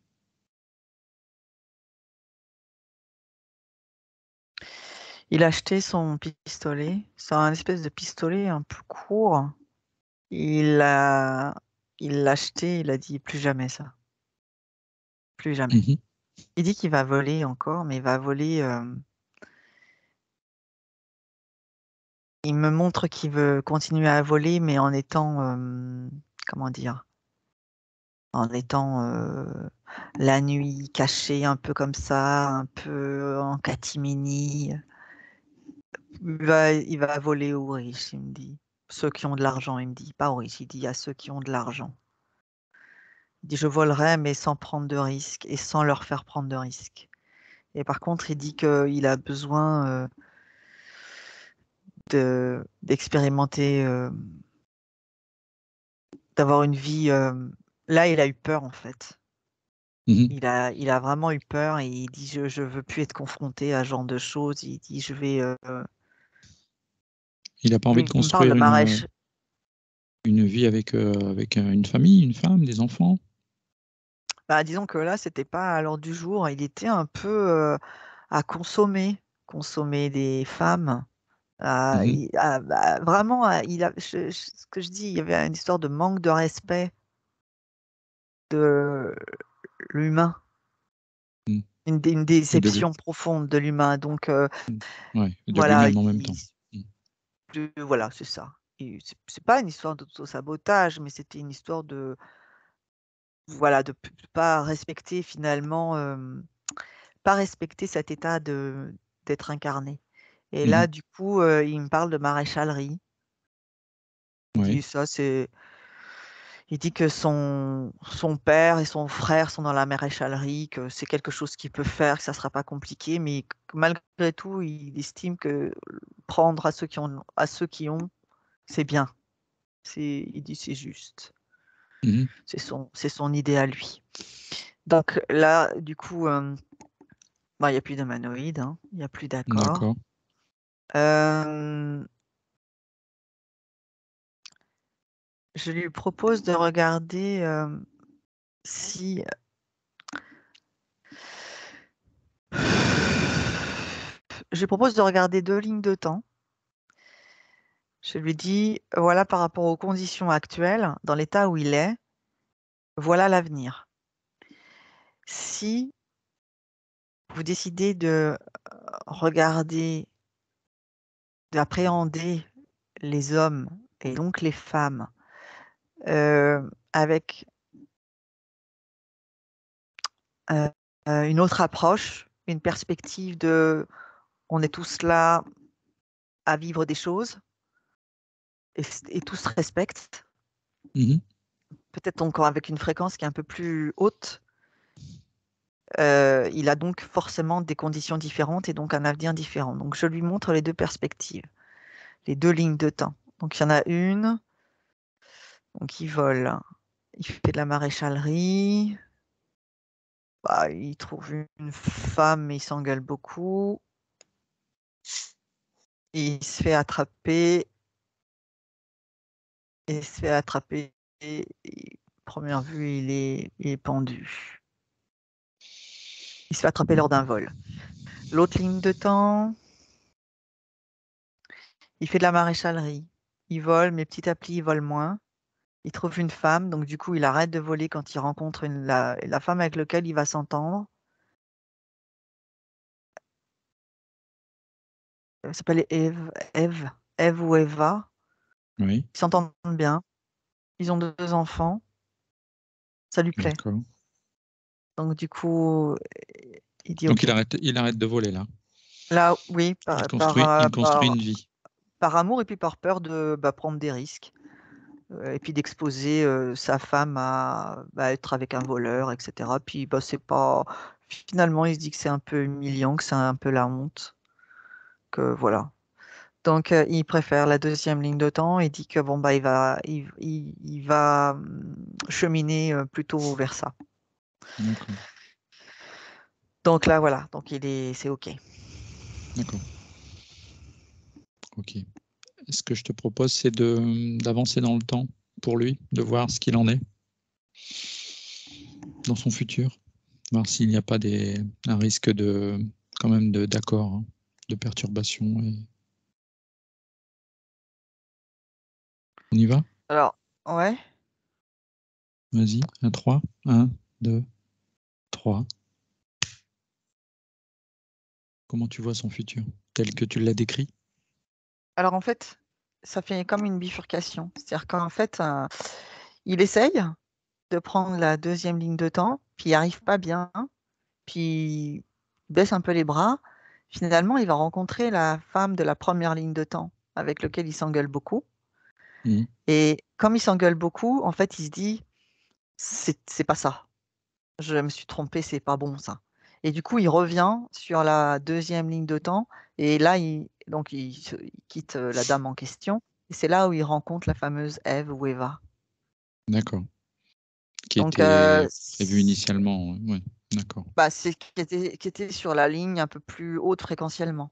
Il a acheté son pistolet. C'est un espèce de pistolet un peu court. Il l'a il l'a acheté, il a dit plus jamais ça. Plus jamais. Mhm. Il dit qu'il va voler encore, mais il va voler. Il me montre qu'il veut continuer à voler, mais en étant, comment dire, en étant la nuit caché un peu comme ça, un peu en catimini. Il va voler aux riches, il me dit. Ceux qui ont de l'argent, il me dit. Pas aux riches, il dit à ceux qui ont de l'argent. Il dit je volerai, mais sans prendre de risques et sans leur faire prendre de risques. Et par contre, il dit qu'il a besoin d'expérimenter, d'avoir une vie. Là, il a eu peur en fait. Mhm. Il a vraiment eu peur et il dit je veux plus être confronté à ce genre de choses. Il dit je vais. Il n'a pas envie de Il me parle de construire maraîchage. une vie avec une famille, une femme, des enfants. Bah, disons que là, c'était pas à l'ordre du jour. Il était un peu à consommer des femmes. Mhm. Bah, vraiment, ce que je dis, il y avait une histoire de manque de respect de l'humain, Mhm. une Et de lui. déception profonde de l'humain. Donc Ouais, et de voilà, lui-même en même temps. Mhm. voilà, c'est ça. C'est pas une histoire d'auto-sabotage, mais c'était une histoire de voilà de pas respecter finalement, pas respecter cet état d'être incarné. Et Mhm. là, du coup, il me parle de maréchalerie. Il Ouais. dit ça, il dit que son père et son frère sont dans la maréchalerie, que c'est quelque chose qu'il peut faire, que ça ne sera pas compliqué, mais que malgré tout, il estime que prendre à ceux qui ont, c'est bien. Il dit c'est juste. Mhm. C'est son idée à lui. Donc là, du coup, bah, il n'y a plus d'humanoïde, hein, il n'y a plus d'accord. D'accord. Je lui propose de regarder si je lui propose de regarder 2 lignes de temps. Je lui dis: «Voilà par rapport aux conditions actuelles, dans l'état où il est, voilà l'avenir. Si vous décidez de regarder, d'appréhender les hommes et donc les femmes, avec, heu une autre approche, une perspective de on est tous là à vivre des choses et tous se respectent, Mhm. peut-être encore avec une fréquence qui est un peu plus haute». Il a donc forcément des conditions différentes et donc un avenir différent. Donc je lui montre les 2 perspectives, les 2 lignes de temps. Donc il y en a une, donc il vole, il fait de la maréchalerie, bah, il trouve une femme, mais il s'engueule beaucoup. Il se fait attraper il se fait attraper et première vue, il est pendu. Il se fait attraper lors d'un vol. L'autre ligne de temps, il fait de la maréchalerie. Il vole, mais petit à petit, il vole moins. Il trouve une femme, donc du coup, il arrête de voler quand il rencontre la femme avec laquelle il va s'entendre. Elle s'appelle Eve ou Eva. Oui. Ils s'entendent bien. Ils ont 2 enfants. Ça lui plaît. D'accord. Donc du coup, il dit Donc OK. il arrête de voler là. Là, oui, Il construit une vie. par amour et puis par peur de prendre des risques. Et puis d'exposer sa femme à être avec un voleur, etc. Puis c'est pas. Finalement, il se dit que c'est un peu humiliant, que c'est un peu la honte. Que voilà. Donc, il préfère la 2e ligne de temps et dit que bon, il va cheminer plutôt vers ça. D'accord. Donc là, voilà. Donc, c'est OK. D'accord. Ok. Ce que je te propose, c'est d'avancer dans le temps pour lui, de voir ce qu'il en est dans son futur, voir s'il n'y a pas un risque quand même d'accord, hein, de perturbation. On y va? Alors, ouais. Vas-y, à 3. 1, 2, 3. Comment tu vois son futur, tel que tu l'as décrit? Alors, en fait, ça fait comme une bifurcation. C'est-à-dire qu'en fait, il essaye de prendre la 2e ligne de temps, puis il arrive pas bien, puis il baisse un peu les bras. Finalement, il va rencontrer la femme de la 1re ligne de temps avec lequel il s'engueule beaucoup. Mmh. Et comme il s'engueule beaucoup, en fait, il se dit: «C'est pas ça. Je me suis trompé, c'est pas bon ça». Et du coup, il revient sur la 2e ligne de temps et là, il quitte, la dame en question et c'est là où il rencontre la fameuse Ève ou Eva. D'accord. Qui Donc, était prévu initialement. Ouais, d'accord. c'est qui était sur la ligne un peu plus haute fréquentiellement.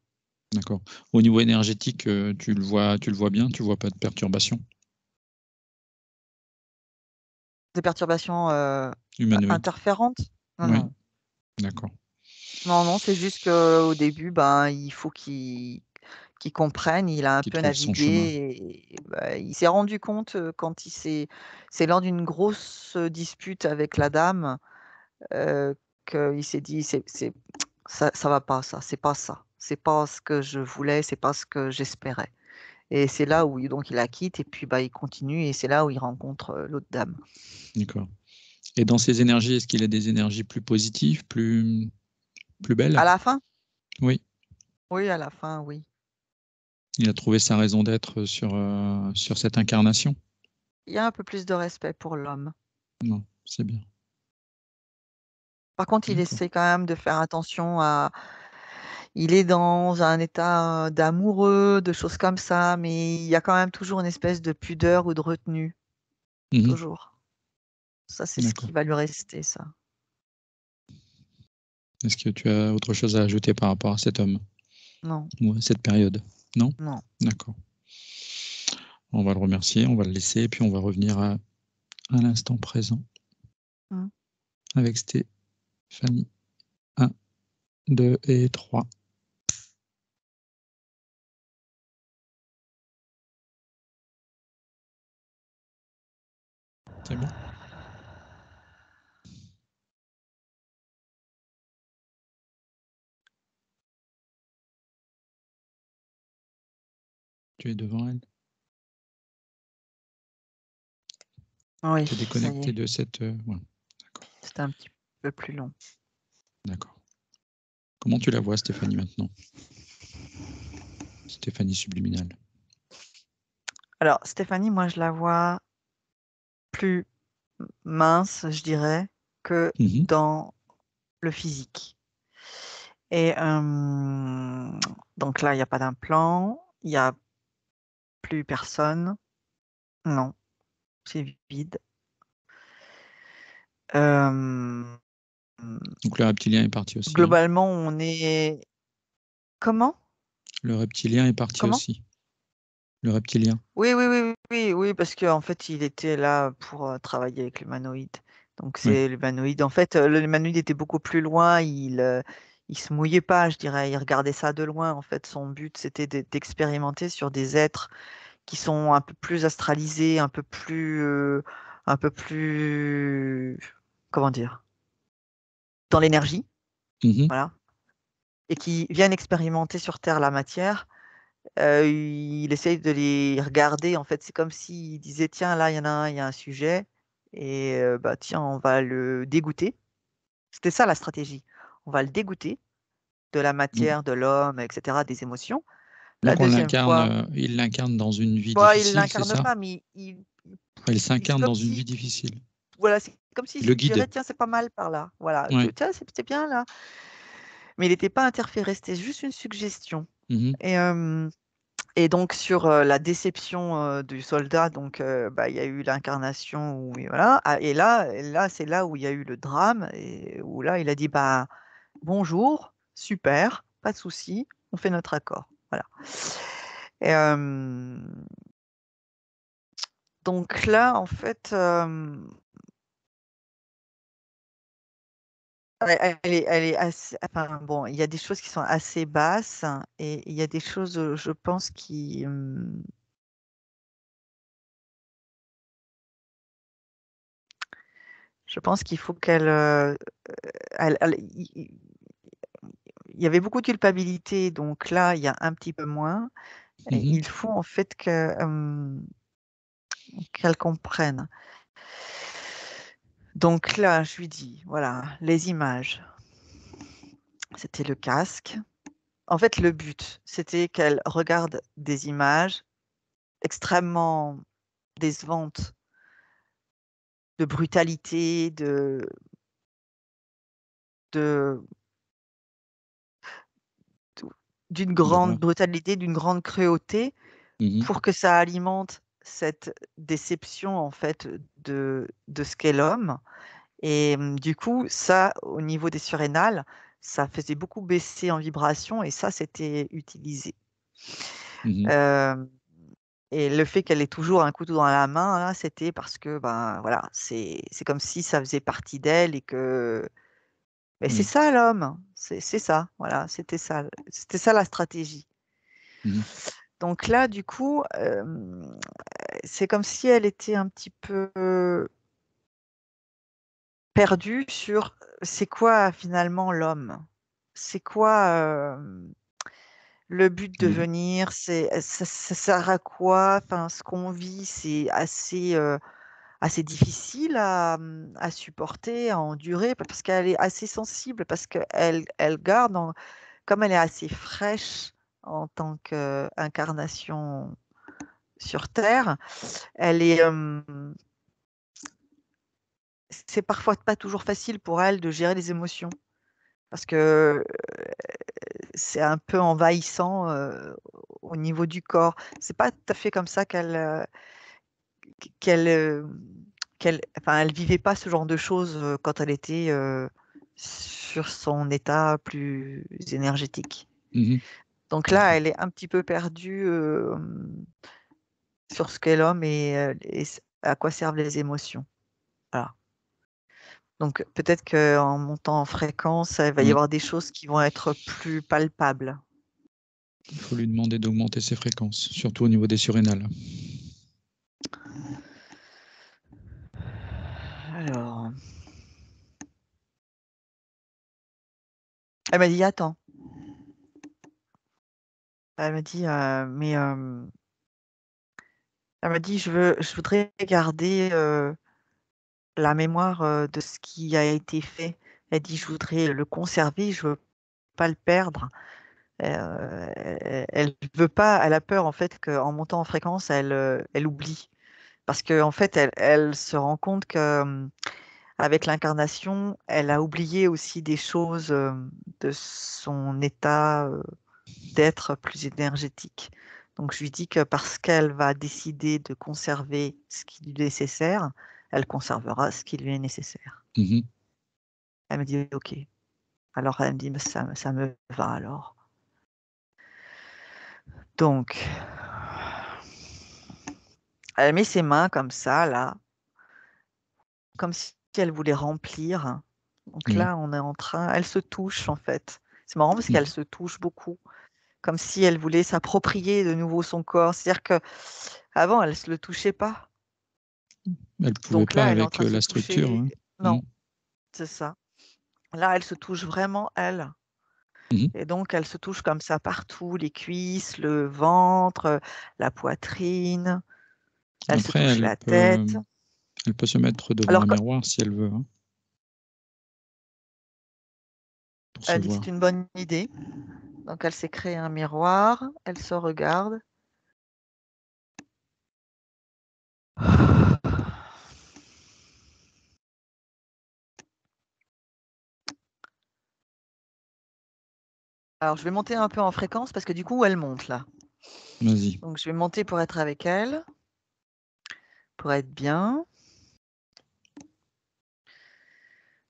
D'accord. Au niveau énergétique, tu le vois bien, tu vois pas de perturbation Des perturbations humanoïde? interférentes? Non, Oui, non. d'accord. Non, non, c'est juste qu'au début, il faut qu'il comprenne. Il a un Qui peu trouve son chemin. navigué. Il s'est rendu compte quand c'est lors d'une grosse dispute avec la dame qu'il s'est dit, ça va pas, ça, c'est pas ça. C'est pas ce que je voulais, c'est pas ce que j'espérais. Et c'est là où donc il la quitte et puis il continue et c'est là où il rencontre l'autre dame. D'accord. Et dans ces énergies, est-ce qu'il a des énergies plus positives, plus belles? À la fin? Oui. Oui, à la fin, oui. Il a trouvé sa raison d'être sur cette incarnation? Il y a un peu plus de respect pour l'homme. Non, c'est bien. Par contre, il D'accord. essaie quand même de faire attention à. Il est dans un état d'amoureux, de choses comme ça, mais il y a quand même toujours une espèce de pudeur ou de retenue. Mhm. Toujours. Ça, c'est ce D'accord. qui va lui rester, ça. Est-ce que tu as autre chose à ajouter par rapport à cet homme Non, ou à cette période? Non? non. D'accord. On va le remercier, on va le laisser, et puis on va revenir à l'instant présent Mm. avec Stéphanie. 1, 2 et 3. C'est bon? Tu es devant elle? Oui, Tu es ça y déconnecté est. de cette... voilà. D'accord. C'était un petit peu plus long. D'accord. Comment tu la vois, Stéphanie, maintenant? Stéphanie subliminale. Alors, Stéphanie, moi, je la vois plus mince, je dirais, que Mhm. dans le physique. Et donc là, il n'y a pas d'implant, il n'y a plus personne. Non, c'est vide. Euh, Donc le reptilien est parti aussi. Hein. Globalement, on est. Comment? Le reptilien est parti Comment? aussi. Le reptilien. Oui, oui, oui, oui, oui, parce qu'en fait, il était là pour travailler avec l'humanoïde. Donc, Oui. c'est l'humanoïde. En fait, l'humanoïde était beaucoup plus loin. Il se mouillait pas, je dirais. Il regardait ça de loin. En fait, son but, c'était d'expérimenter sur des êtres qui sont un peu plus astralisés, un peu plus, comment dire, dans l'énergie, Mhm. voilà, et qui viennent expérimenter sur Terre la matière. Il essaye de les regarder. En fait, c'est comme s'il disait, tiens, là, il y en a un, il y a un sujet, et tiens, on va le dégoûter. C'était ça la stratégie. On va le dégoûter de la Donc, matière, de l'homme, etc., des émotions. La donc on deuxième fois, l'incarne, il l'incarne dans une vie il difficile, c'est l'incarne ça? pas, mais Il c'est s'incarne comme dans une vie si, difficile. voilà, c'est comme s'il Il le suggérait, guide. tiens, c'est pas mal par là. Voilà, Ouais. tiens, c'est bien là. Mais il n'était pas interféré, c'était juste une suggestion. Mhm. Et donc sur la déception du soldat, donc il y a eu l'incarnation où voilà. Ah, et là c'est là où il y a eu le drame et où là il a dit bah bonjour, super, pas de souci, on fait notre accord. Voilà. Et, donc là en fait elle est assez, enfin bon, il y a des choses qui sont assez basses et il y a des choses je pense qui je pense qu'il faut qu'elle il y avait beaucoup de culpabilité, donc là, il y a un petit peu moins. Et Mhm. il faut en fait qu'elle comprenne. Donc là, je lui dis, voilà, les images, c'était le casque. En fait, le but, c'était qu'elle regarde des images extrêmement décevantes, de brutalité, de- d'une grande D'horreur. brutalité, d'une grande cruauté, Mhm. pour que ça alimente cette déception en fait de ce qu'est l'homme. Et du coup, ça, au niveau des surrénales, ça faisait beaucoup baisser en vibration et ça, c'était utilisé. Mhm. Et le fait qu'elle ait toujours un couteau dans la main, là, c'était parce que, ben voilà, c'est comme si ça faisait partie d'elle et que. Mais c'est Oui. ça l'homme, c'est ça, voilà, c'était ça la stratégie. Mhm. Donc là, du coup, c'est comme si elle était un petit peu perdue sur c'est quoi finalement l'homme? C'est quoi le but de Oui. venir? Ça sert à quoi? Enfin, ce qu'on vit, c'est assez difficile à supporter, à endurer, parce qu'elle est assez sensible, parce qu'elle garde, comme elle est assez fraîche en tant qu'incarnation sur Terre, elle est, c'est parfois pas toujours facile pour elle de gérer les émotions, parce que c'est un peu envahissant au niveau du corps. C'est pas tout à fait comme ça qu'elle, enfin, elle vivait pas ce genre de choses quand elle était sur son état plus énergétique. Mhm. Donc là, elle est un petit peu perdue sur ce qu'est l'homme et à quoi servent les émotions. Voilà. Donc peut-être qu'en montant en fréquence, il va y Ouais. avoir des choses qui vont être plus palpables. Il faut lui demander d'augmenter ses fréquences, surtout au niveau des surrénales. Alors, elle m'a dit, attends. Elle m'a dit, mais elle m'a dit, je voudrais garder la mémoire de ce qui a été fait. Elle dit, je voudrais le conserver, je veux pas le perdre. Elle veut pas, elle a peur en fait qu'en montant en fréquence, elle oublie. Parce qu'en fait, elle se rend compte que avec l'incarnation, elle a oublié aussi des choses de son état d'être plus énergétique. Donc je lui dis que parce qu'elle va décider de conserver ce qui lui est nécessaire, elle conservera ce qui lui est nécessaire. Mhm. Elle me dit OK. Alors elle me dit ça me va alors. Donc elle met ses mains comme ça là, comme si elle voulait remplir. Donc Oui. là on est en train, elle se touche en fait. C'est marrant parce Mhm. qu'elle se touche beaucoup, comme si elle voulait s'approprier de nouveau son corps. C'est-à-dire que avant elle se le touchait pas. Elle pouvait Donc pas là elle est en avec train de se la structure. toucher. Hein. Non, c'est ça. Là, elle se touche vraiment, elle. Mhm. Et donc, elle se touche comme ça partout, les cuisses, le ventre, la poitrine. Elle se Après, touche la tête. elle peut se mettre devant Alors, un miroir si elle veut, hein, pour se elle dit que voir. c'est une bonne idée. Donc, elle s'est créé un miroir. Elle se regarde. Alors, je vais monter un peu en fréquence parce que du coup, elle monte là. Vas-y. Donc, je vais monter pour être avec elle, pour être bien.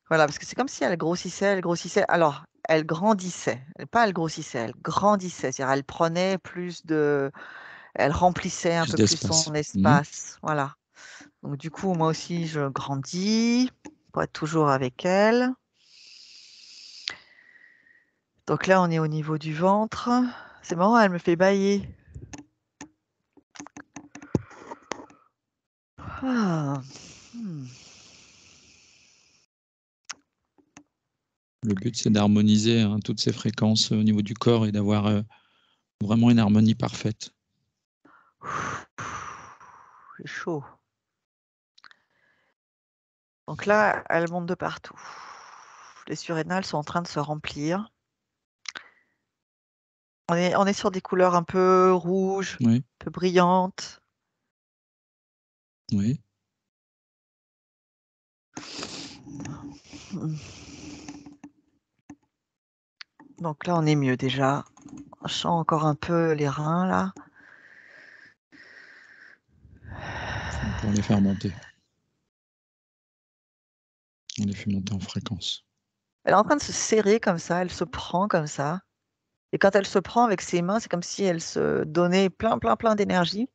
Voilà, parce que c'est comme si elle grossissait, elle grossissait. Alors, elle grandissait. Pas elle grossissait, elle grandissait. C'est-à-dire, elle prenait plus de. Elle remplissait un Plus peu plus d'espace. son Mhm. espace. Voilà. Donc, du coup, moi aussi, je grandis pour être toujours avec elle. Donc là, on est au niveau du ventre. C'est marrant, elle me fait bâiller. Ah. Le but, c'est d'harmoniser hein, toutes ces fréquences au niveau du corps et d'avoir vraiment une harmonie parfaite. C'est chaud. Donc là, elle monte de partout. Les surrénales sont en train de se remplir. On est sur des couleurs un peu rouges, Oui, un peu brillantes. oui. Donc là, on est mieux déjà. Je sens encore un peu les reins là. pour les faire monter. On les fait monter en fréquence. Elle est en train de se serrer comme ça, elle se prend comme ça. Et quand elle se prend avec ses mains, c'est comme si elle se donnait plein d'énergie.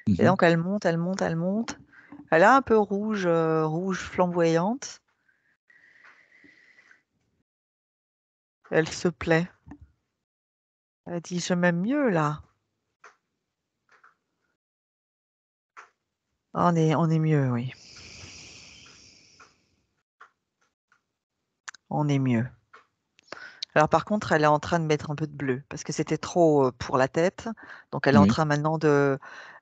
Et donc elle monte, elle monte, elle monte. Elle est un peu rouge, rouge flamboyante. Elle se plaît. Elle dit, je m'aime mieux là. On est mieux, oui. On est mieux. Alors par contre, elle est en train de mettre un peu de bleu parce que c'était trop pour la tête. Donc elle est en Oui, train maintenant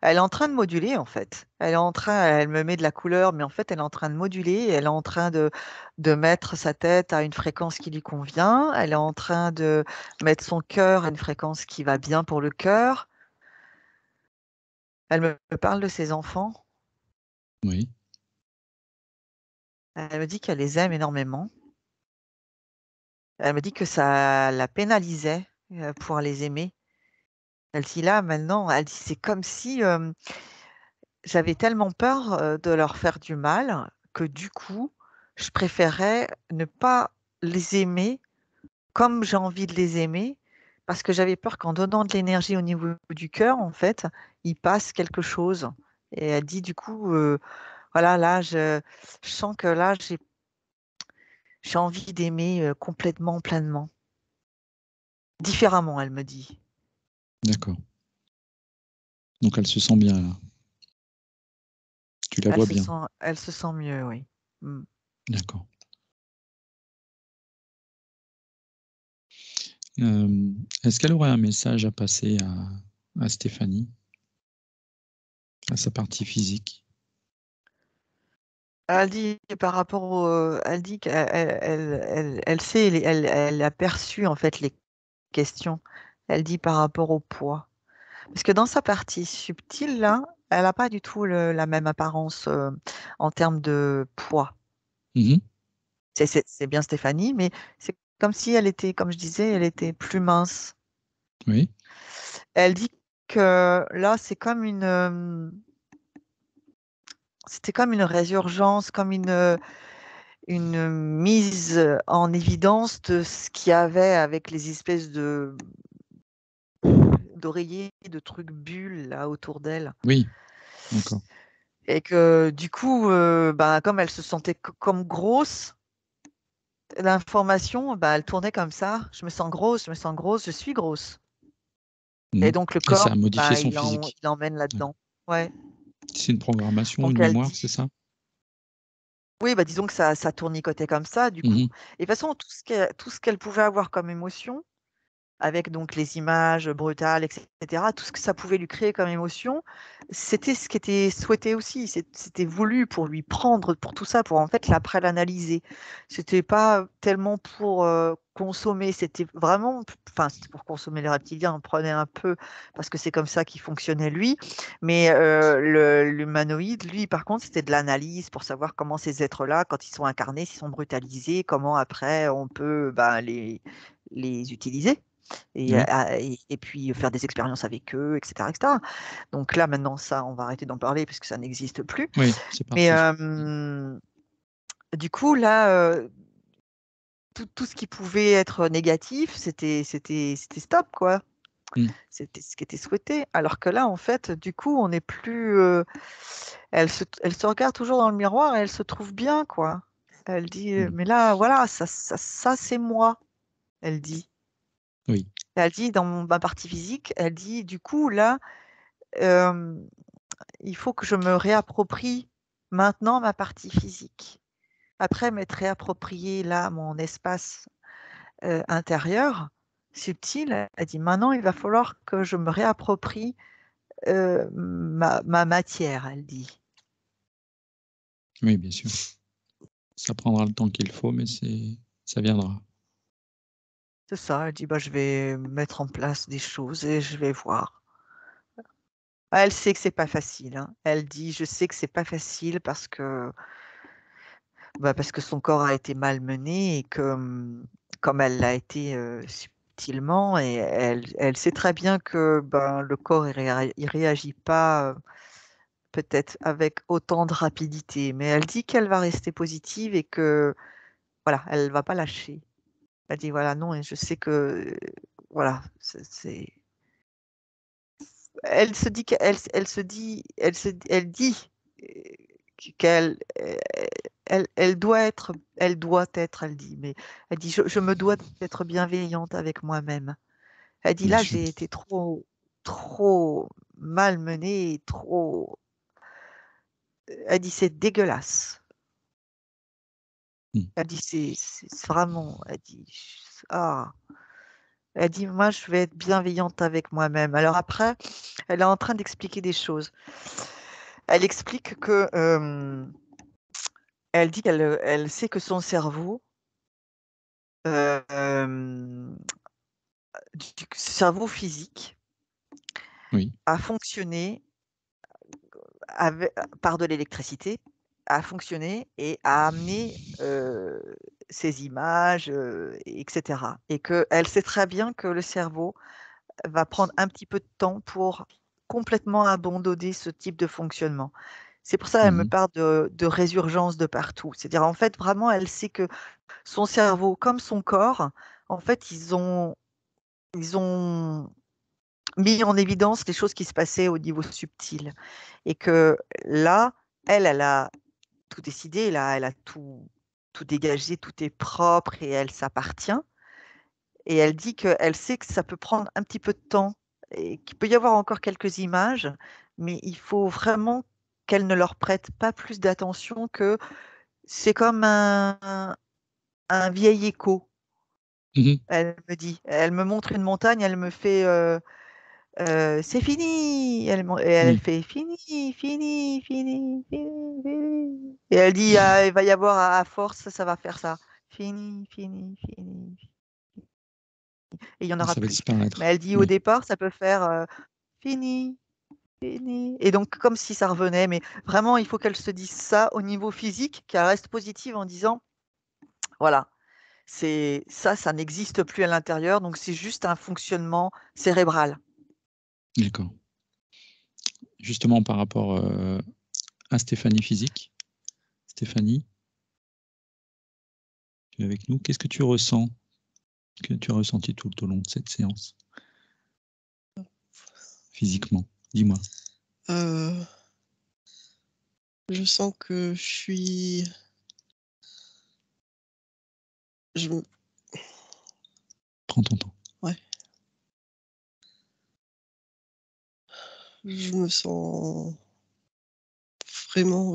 elle est en train de moduler en fait. Elle me met de la couleur, mais en fait elle est en train de moduler. Elle est en train de mettre sa tête à une fréquence qui lui convient. Elle est en train de mettre son cœur à une fréquence qui va bien pour le cœur. Elle me parle de ses enfants. oui, Elle me dit qu'elle les aime énormément. Elle me dit que ça la pénalisait pour les aimer. Elle dit là maintenant, elle dit c'est comme si j'avais tellement peur de leur faire du mal que du coup, je préférais ne pas les aimer comme j'ai envie de les aimer parce que j'avais peur qu'en donnant de l'énergie au niveau du cœur, en fait, il passe quelque chose. Et elle dit du coup, voilà, là, je sens que là, j'ai envie d'aimer complètement, pleinement. Différemment, elle me dit. d'accord. Donc elle se sent bien là. Tu la vois bien. Elle se sent mieux, oui. Mm. D'accord. Est-ce qu'elle aurait un message à passer à Stéphanie, à sa partie physique? Elle dit par rapport elle dit elle sait, elle a perçu en fait les questions. Elle dit par rapport au poids. Parce que dans sa partie subtile, là, elle n'a pas du tout la même apparence en termes de poids. Mhm. C'est bien Stéphanie, mais c'est comme si elle était, comme je disais, elle était plus mince. Oui, Elle dit que là, c'était comme une résurgence, comme une mise en évidence de ce qu'il y avait avec les espèces d'oreillers, de trucs bulles là autour d'elle. oui, d'accord. Et que du coup, comme elle se sentait comme grosse, l'information, elle tournait comme ça. Je me sens grosse, je me sens grosse, je suis grosse. Et Mhm. donc le Et ça corps, a modifié son physique. il l'emmène Ouais. là-dedans. Ouais. C'est une programmation, une Donc elle mémoire, c'est dit, ça? oui, disons que ça tournicotait comme ça, du coup. Mhm. Et de toute façon, tout ce qu'elle pouvait avoir comme émotion, avec donc les images brutales, etc., tout ce que ça pouvait lui créer comme émotion, c'était ce qui était souhaité aussi. C'était voulu pour lui prendre, pour tout ça, pour en fait l'après l'analyser. C'était pas tellement pour consommer, c'était vraiment, enfin, c'était pour consommer les reptiliens, on prenait un peu, parce que c'est comme ça qu'il fonctionnait lui. Mais l'humanoïde, lui, par contre, c'était de l'analyse pour savoir comment ces êtres-là, quand ils sont incarnés, s'ils sont brutalisés, comment après on peut les utiliser Oui, et puis faire des expériences avec eux, etc., etc. Donc là, maintenant, ça, on va arrêter d'en parler puisque ça n'existe plus. oui, c'est Mais parti. du coup, là, tout ce qui pouvait être négatif, c'était stop, quoi. Mhm. C'était ce qui était souhaité. Alors que là, en fait, du coup, on n'est plus. Elle se regarde toujours dans le miroir et elle se trouve bien, quoi. Elle dit, Mhm. mais là, voilà, ça c'est moi, elle dit. Oui, Elle dit, dans ma partie physique, elle dit, du coup, là, euh, il faut que je me réapproprie maintenant ma partie physique. Après m'être réapproprié là mon espace intérieur, subtil, elle dit maintenant il va falloir que je me réapproprie ma matière, elle dit. oui, bien sûr. Ça prendra le temps qu'il faut, mais ça viendra. C'est ça, elle dit je vais mettre en place des choses et je vais voir. Elle sait que c'est pas facile, hein. Elle dit je sais que c'est pas facile parce que son corps a été malmené et que, comme elle l'a été subtilement, et elle sait très bien que le corps il réagit pas peut-être avec autant de rapidité, mais elle dit qu'elle va rester positive et que voilà, elle va pas lâcher. Elle dit voilà, non, et je sais que voilà, elle se dit elle dit qu'elle elle doit être, elle dit, mais elle dit je me dois d'être bienveillante avec moi-même. Elle dit bien là, sûr. j'ai été trop malmenée, trop. Elle dit c'est dégueulasse. Mm. Elle dit c'est vraiment. Elle dit ah. Elle dit moi je vais être bienveillante avec moi-même. Alors après, elle est en train d'expliquer des choses. Elle explique que elle dit elle sait que son cerveau, du cerveau physique, Oui. a fonctionné par de l'électricité, a fonctionné et a amené ces images, etc. Et qu'elle sait très bien que le cerveau va prendre un petit peu de temps pour complètement abandonner ce type de fonctionnement. C'est pour ça qu'elle me Mhm. parle de résurgence de partout. C'est-à-dire, en fait, vraiment, elle sait que son cerveau, comme son corps, en fait, ils ont mis en évidence les choses qui se passaient au niveau subtil. Et que là, elle a tout décidé, là, elle a tout dégagé, tout est propre et elle s'appartient. Et elle dit qu'elle sait que ça peut prendre un petit peu de temps et qu'il peut y avoir encore quelques images, mais il faut vraiment qu'elle ne leur prête pas plus d'attention que c'est comme un vieil écho. Mhm. Elle me dit, elle me montre une montagne, elle me fait c'est fini. Et elle Oui. fait fini, fini, fini, fini, fini. Et elle dit ah, il va y avoir à force, ça va faire ça. Fini, fini, fini. Et il n'y en Et aura ça va plus. Mais disparaître. elle dit au Oui. départ, ça peut faire fini, fini. Et donc, comme si ça revenait. Mais vraiment, il faut qu'elle se dise ça au niveau physique, qu'elle reste positive en disant voilà, c'est ça, ça n'existe plus à l'intérieur. Donc, c'est juste un fonctionnement cérébral. D'accord. Justement, par rapport à Stéphanie Physique. Stéphanie, tu es avec nous. Qu'est-ce que tu ressens, que tu as ressenti tout au long de cette séance, physiquement? Dis-moi. Euh, je sens que je me- Prends ton temps. ouais, je me sens vraiment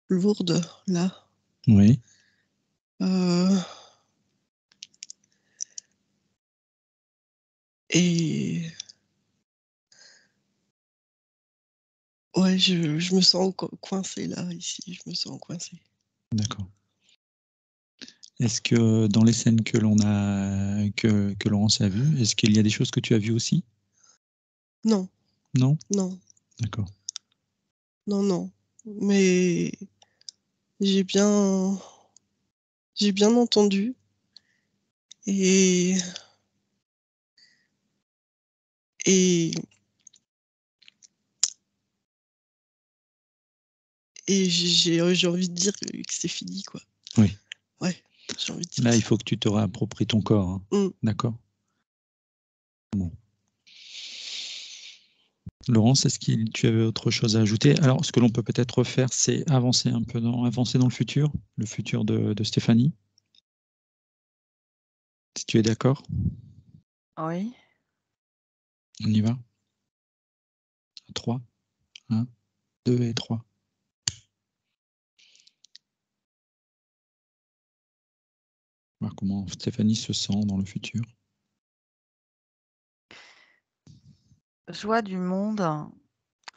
lourde là. Oui. Euh, et ouais, je me sens coincée là, ici. Je me sens coincée. D'accord. Est-ce que dans les scènes que que Laurence a vues, est-ce qu'il y a des choses que tu as vues aussi? Non, Non? non, D'accord. non, non. Mais j'ai bien, j'ai bien entendu et et et j'ai envie de dire que c'est fini quoi. Oui. Ouais, j'ai envie de dire Là, il ça. faut que tu te réappropries ton corps. Hein. Mm. D'accord. Bon. Laurence, est-ce que tu avais autre chose à ajouter? Alors, ce que l'on peut peut-être faire, c'est avancer un peu avancer dans le futur de Stéphanie. Si tu es d'accord, Oui. on y va. 3, 1, 2 et 3. Voir comment Stéphanie se sent dans le futur. Je vois du monde.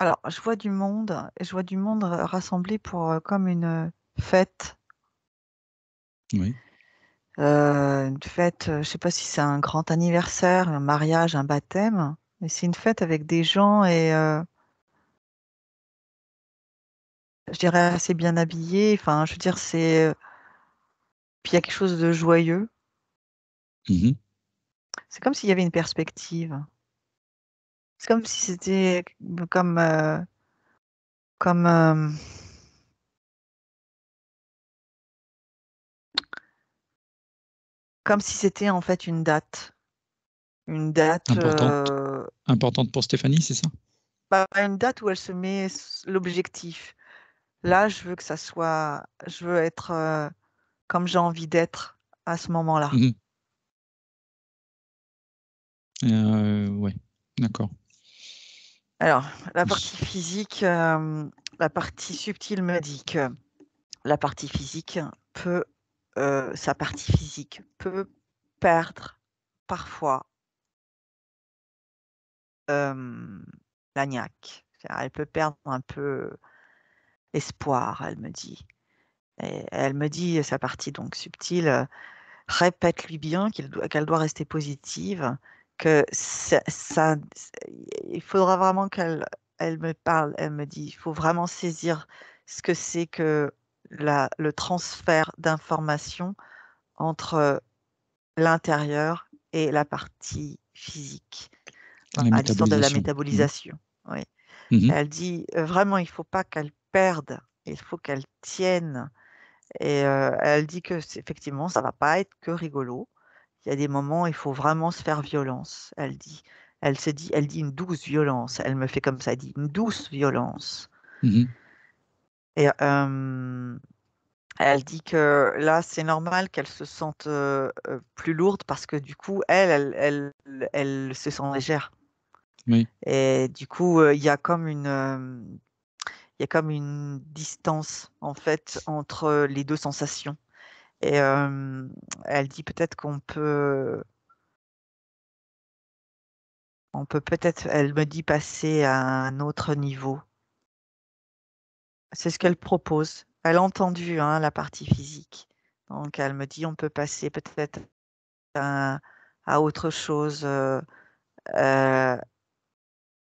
Alors, je vois du monde, et je vois du monde rassemblé pour comme une fête. Oui. Une fête, je sais pas si c'est un grand anniversaire, un mariage, un baptême, mais c'est une fête avec des gens et je dirais assez bien habillés. Enfin, je veux dire, puis il y a quelque chose de joyeux. Mhm. C'est comme s'il y avait une perspective. C'est comme si c'était comme comme, comme si c'était en fait une date. Une date, Importante pour Stéphanie, c'est ça? une date où elle se met l'objectif. Là, je veux que ça soit, je veux être comme j'ai envie d'être à ce moment-là. Mhm. Ouais, d'accord. Alors, la partie physique, la partie subtile me dit que la partie physique peut, sa partie physique peut perdre parfois la niaque. Elle peut perdre un peu espoir, elle me dit. Et elle me dit, sa partie donc subtile, répète-lui bien qu'elle doit rester positive, que il faudra vraiment qu'elle me parle. Elle me dit, il faut vraiment saisir ce que c'est que le transfert d'informations entre l'intérieur et la partie physique, La à l'histoire de la métabolisation. métabolisation. Oui. Mhm. Elle dit vraiment, il ne faut pas qu'elle perde, il faut qu'elle tienne. Et elle dit que effectivement, ça va pas être que rigolo. Il y a des moments où il faut vraiment se faire violence. Elle dit, elle dit une douce violence. Elle me fait comme ça, elle dit une douce violence. Mhm. Et elle dit que là, c'est normal qu'elle se sente plus lourde parce que du coup, elle se sent légère. Oui. Et du coup, il y a comme il y a comme une distance en fait entre les deux sensations. Et elle dit peut-être on peut peut-être, elle me dit passer à un autre niveau. C'est ce qu'elle propose. Elle a entendu hein, la partie physique. Donc elle me dit on peut passer peut-être à autre chose. Je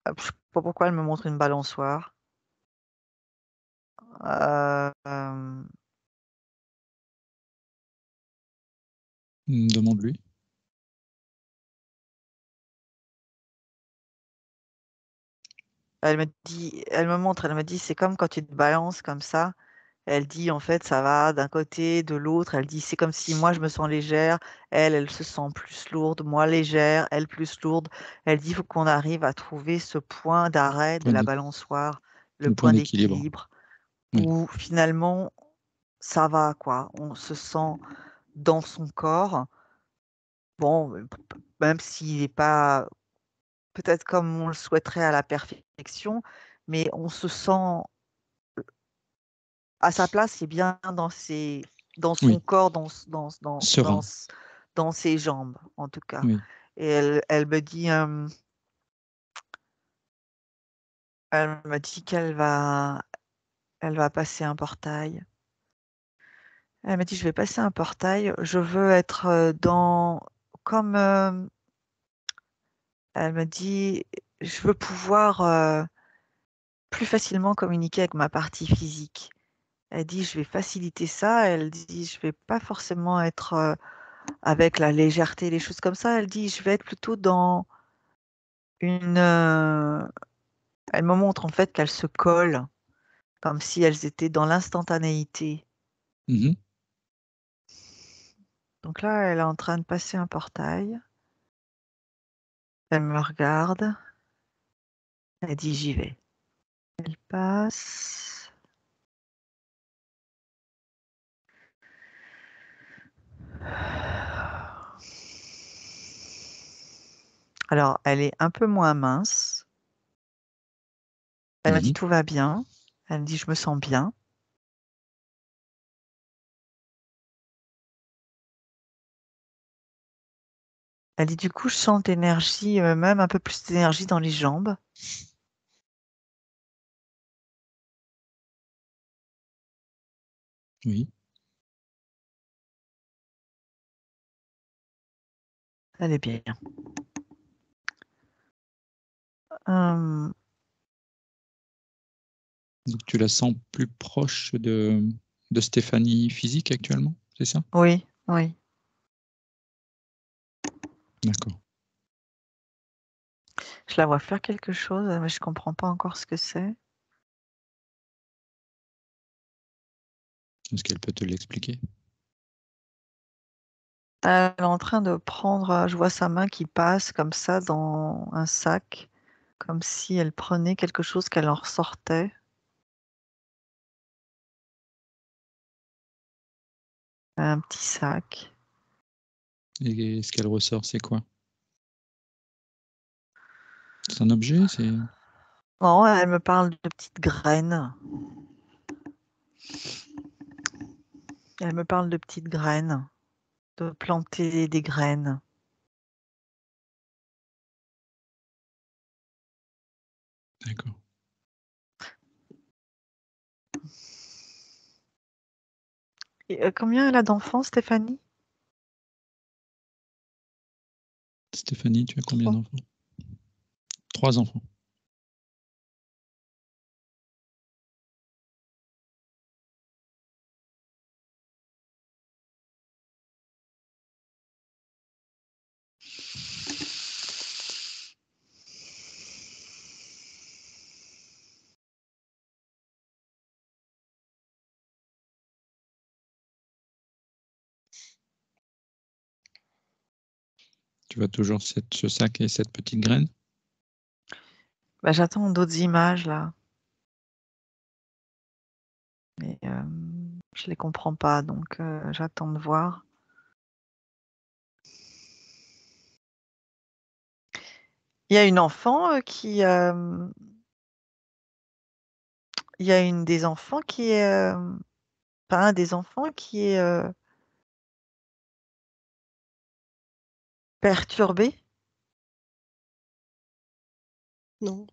ne sais pas pourquoi elle me montre une balançoire. Euh, Demande-lui. elle me dit, elle me montre, elle me dit c'est comme quand tu te balances comme ça. Elle dit en fait ça va d'un côté, de l'autre. Elle dit c'est comme si moi je me sens légère, elle se sent plus lourde, moi légère, elle plus lourde. Elle dit il faut qu'on arrive à trouver ce point d'arrêt de Point la d'é- balançoire, le Le point point d'équilibre. d'équilibre, Oui. où finalement ça va quoi. On se sent dans son corps. Bon, même s'il n'est pas peut-être comme on le souhaiterait à la perfection, mais on se sent à sa place, c'est bien dans son Oui. corps, Serein. dans ses jambes, en tout cas. Oui. Et elle me dit elle va passer un portail. Elle me dit, je vais passer un portail. Je veux être comme, elle me dit, je veux pouvoir plus facilement communiquer avec ma partie physique. Elle dit, je vais faciliter ça. Elle dit, je vais pas forcément être avec la légèreté, les choses comme ça. Elle dit, je vais être plutôt dans une... elle me montre en fait qu'elles se collent, comme si elles étaient dans l'instantanéité. Mhm. Donc là, elle est en train de passer un portail. Elle me regarde. Elle dit, j'y vais. Elle passe. Alors, elle est un peu moins mince. Elle me dit, Mhm. tout va bien. Elle me dit, je me sens bien. Elle dit, du coup, je sens d'énergie, même un peu plus d'énergie dans les jambes. Oui. Elle est bien. Hum, Donc tu la sens plus proche de Stéphanie physique actuellement, c'est ça? oui, oui. D'accord. Je la vois faire quelque chose, mais je comprends pas encore ce que c'est. Est-ce qu'elle peut te l'expliquer? Elle est en train de prendre, je vois sa main qui passe comme ça dans un sac, comme si elle prenait quelque chose qu'elle en ressortait. Un petit sac. Et ce qu'elle ressort, c'est quoi? C'est un objet? C'est... Non, elle me parle de petites graines. Elle me parle de petites graines, de planter des graines. D'accord. Et, combien elle a d'enfants, Stéphanie? Stéphanie, tu as combien 3. d'enfants? 3 enfants. Tu vois toujours ce sac et cette petite graine? Bah, j'attends d'autres images là, mais je les comprends pas, donc j'attends de voir. Il y a une enfant qui, il y a une des enfants qui est, pas un des enfants qui est perturbé. Non.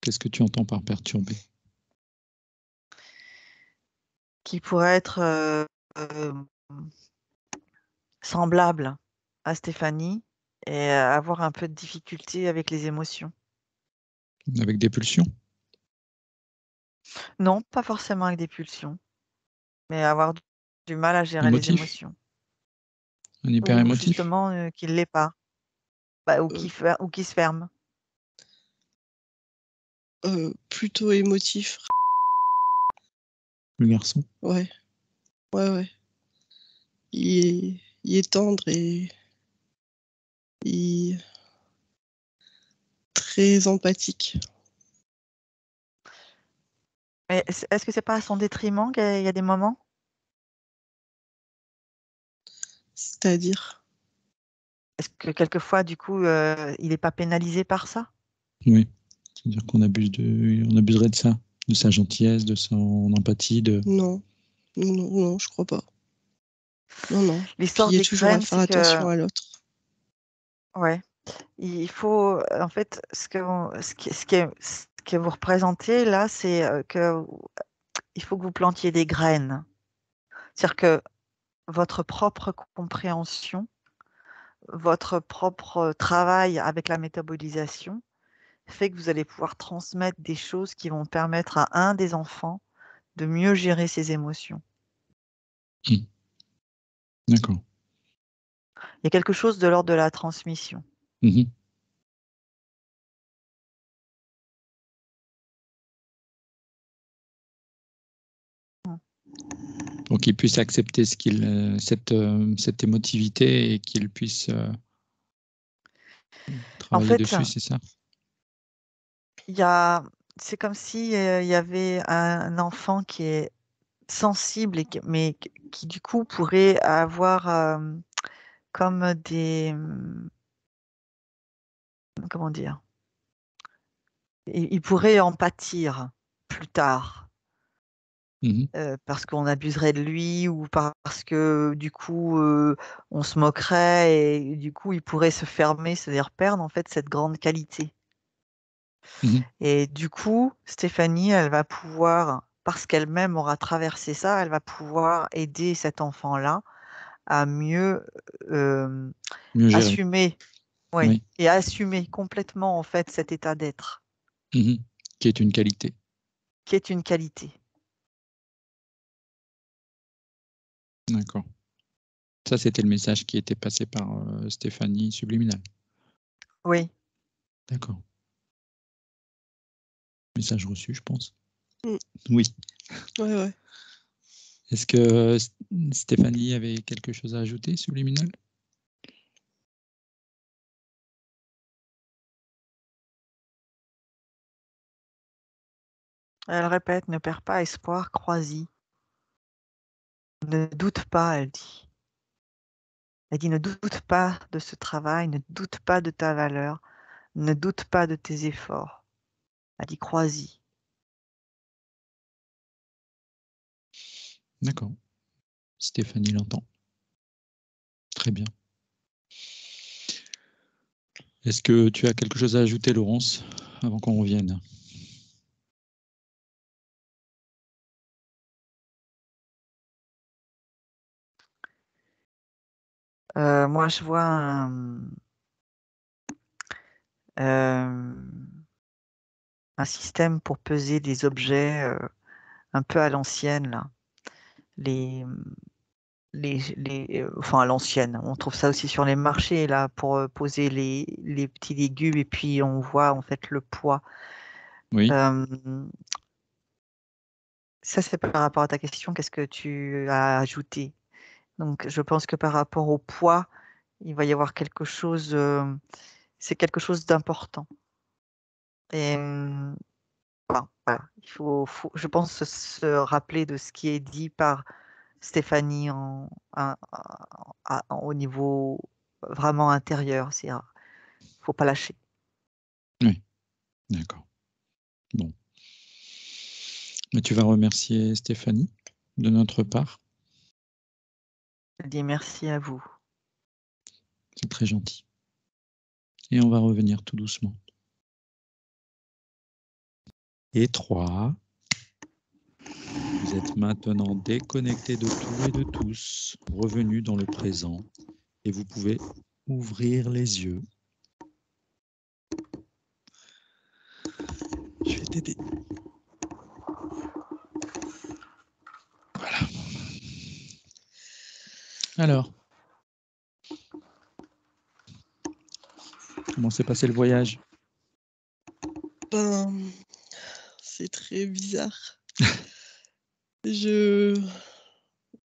Qu'est-ce que tu entends par perturbé? Qui pourrait être semblable à Stéphanie et avoir un peu de difficulté avec les émotions. Avec des pulsions? Non, pas forcément avec des pulsions, mais avoir du mal à gérer les Émotif? émotions. Un hyper Ou émotif? justement qui ne l'est pas, bah, ou Euh, qui se ferme. Plutôt émotif. Le garçon? Ouais. Ouais. Il est tendre et il est très empathique. Mais est-ce que c'est pas à son détriment qu'il y a des moments? C'est-à-dire, Est-ce que quelquefois, du coup, il n'est pas pénalisé par ça? Oui. C'est-à-dire qu'on on abuserait de ça, de sa gentillesse, de son empathie, de... non. Non, je crois pas. Non. Puis L'histoire il est des toujours à graines, faire c'est que, attention à l'autre. ouais, il faut, en fait, ce que vous représentez là, c'est que il faut que vous plantiez des graines. C'est-à-dire que votre propre compréhension, votre propre travail avec la métabolisation fait que vous allez pouvoir transmettre des choses qui vont permettre à un des enfants de mieux gérer ses émotions. D'accord. Il y a quelque chose de l'ordre de la transmission. Mhm. Pour qu'il puisse accepter cette émotivité et qu'il puisse En travailler fait, dessus, c'est ça? il y a, c'est comme si il y avait un enfant qui est sensible, mais qui du coup pourrait avoir comme des, comment dire, il pourrait en pâtir plus tard. Mhm. Parce qu'on abuserait de lui ou parce que du coup on se moquerait et du coup il pourrait se fermer, c'est-à-dire perdre en fait cette grande qualité. Mhm. Et du coup, Stéphanie, elle va pouvoir, parce qu'elle-même aura traversé ça, elle va pouvoir aider cet enfant-là à mieux euh, Mieux gérer. assumer, oui, Oui. et assumer complètement en fait cet état d'être, Mhm. Qui est une qualité. qui est une qualité. D'accord. Ça, c'était le message qui était passé par Stéphanie subliminal. Oui, D'accord. Message reçu, je pense. Oui. Ouais. Est-ce que Stéphanie avait quelque chose à ajouter, subliminal? Elle répète, ne perds pas espoir, crois-y. Ne doute pas, elle dit. Elle dit, ne doute pas de ce travail, ne doute pas de ta valeur, ne doute pas de tes efforts. Elle dit, crois-y. D'accord. Stéphanie l'entend. Très bien. Est-ce que tu as quelque chose à ajouter, Laurence, avant qu'on revienne? Moi, je vois un système pour peser des objets un peu à l'ancienne, là. Enfin, à l'ancienne. On trouve ça aussi sur les marchés, là, pour poser les petits légumes, et puis on voit en fait le poids. Oui. Ça, c'est par rapport à ta question, qu'est-ce que tu as ajouté? Donc, je pense que par rapport au poids, il va y avoir quelque chose, c'est quelque chose d'important. Et voilà, il faut, je pense, se rappeler de ce qui est dit par Stéphanie au niveau vraiment intérieur. Il ne faut pas lâcher. Oui, d'accord. Bon. Mais tu vas remercier Stéphanie de notre part. Je dis merci à vous. C'est très gentil. Et on va revenir tout doucement. Et 3. Vous êtes maintenant déconnectés de tout et de tous, revenus dans le présent, et vous pouvez ouvrir les yeux. Je vais t'aider. Voilà. Alors, comment s'est passé le voyage? C'est très bizarre. J'ai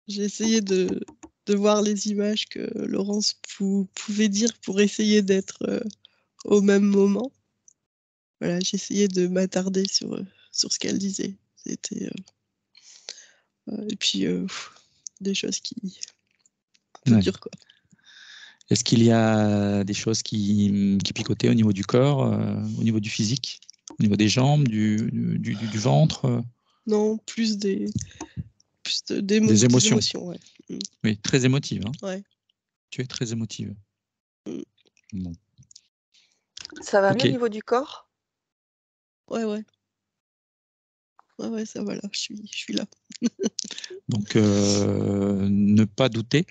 essayé de voir les images que Laurence pouvait dire pour essayer d'être au même moment. Voilà, j'essayais de m'attarder sur ce qu'elle disait. C'était et puis des choses qui un peu dures, quoi. Est-ce qu'il y a des choses qui picotaient au niveau du corps, au niveau du physique, au niveau des jambes, du ventre? Non, des émotions, ouais. Oui, très émotive. Hein. Ouais. Tu es très émotive. Bon. Ça va mieux au niveau du corps? Ouais, ça va là, je suis là. Donc, ne pas douter.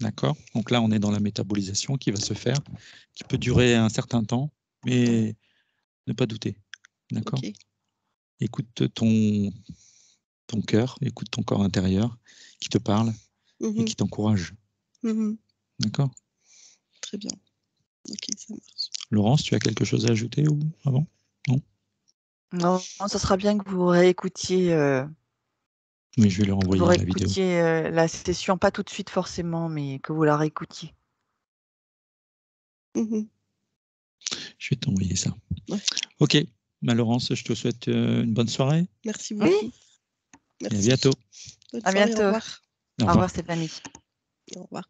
D'accord. Donc là, on est dans la métabolisation qui va se faire, qui peut durer un certain temps, mais ne pas douter. D'accord. Okay. Écoute ton cœur, écoute ton corps intérieur qui te parle et qui t'encourage. D'accord. Très bien. Ok, ça marche. Laurence, tu as quelque chose à ajouter ou avant? Non. Non, ça sera bien que vous réécoutiez. Oui, je vais leur envoyer la vidéo. La session, pas tout de suite forcément, mais que vous la réécoutiez. Je vais t'envoyer ça. Ouais. Ok. Laurence, je te souhaite une bonne soirée. Merci beaucoup. Oui. Merci. Et à bientôt. Bonne soirée, au revoir. Au revoir Stéphanie. Au revoir.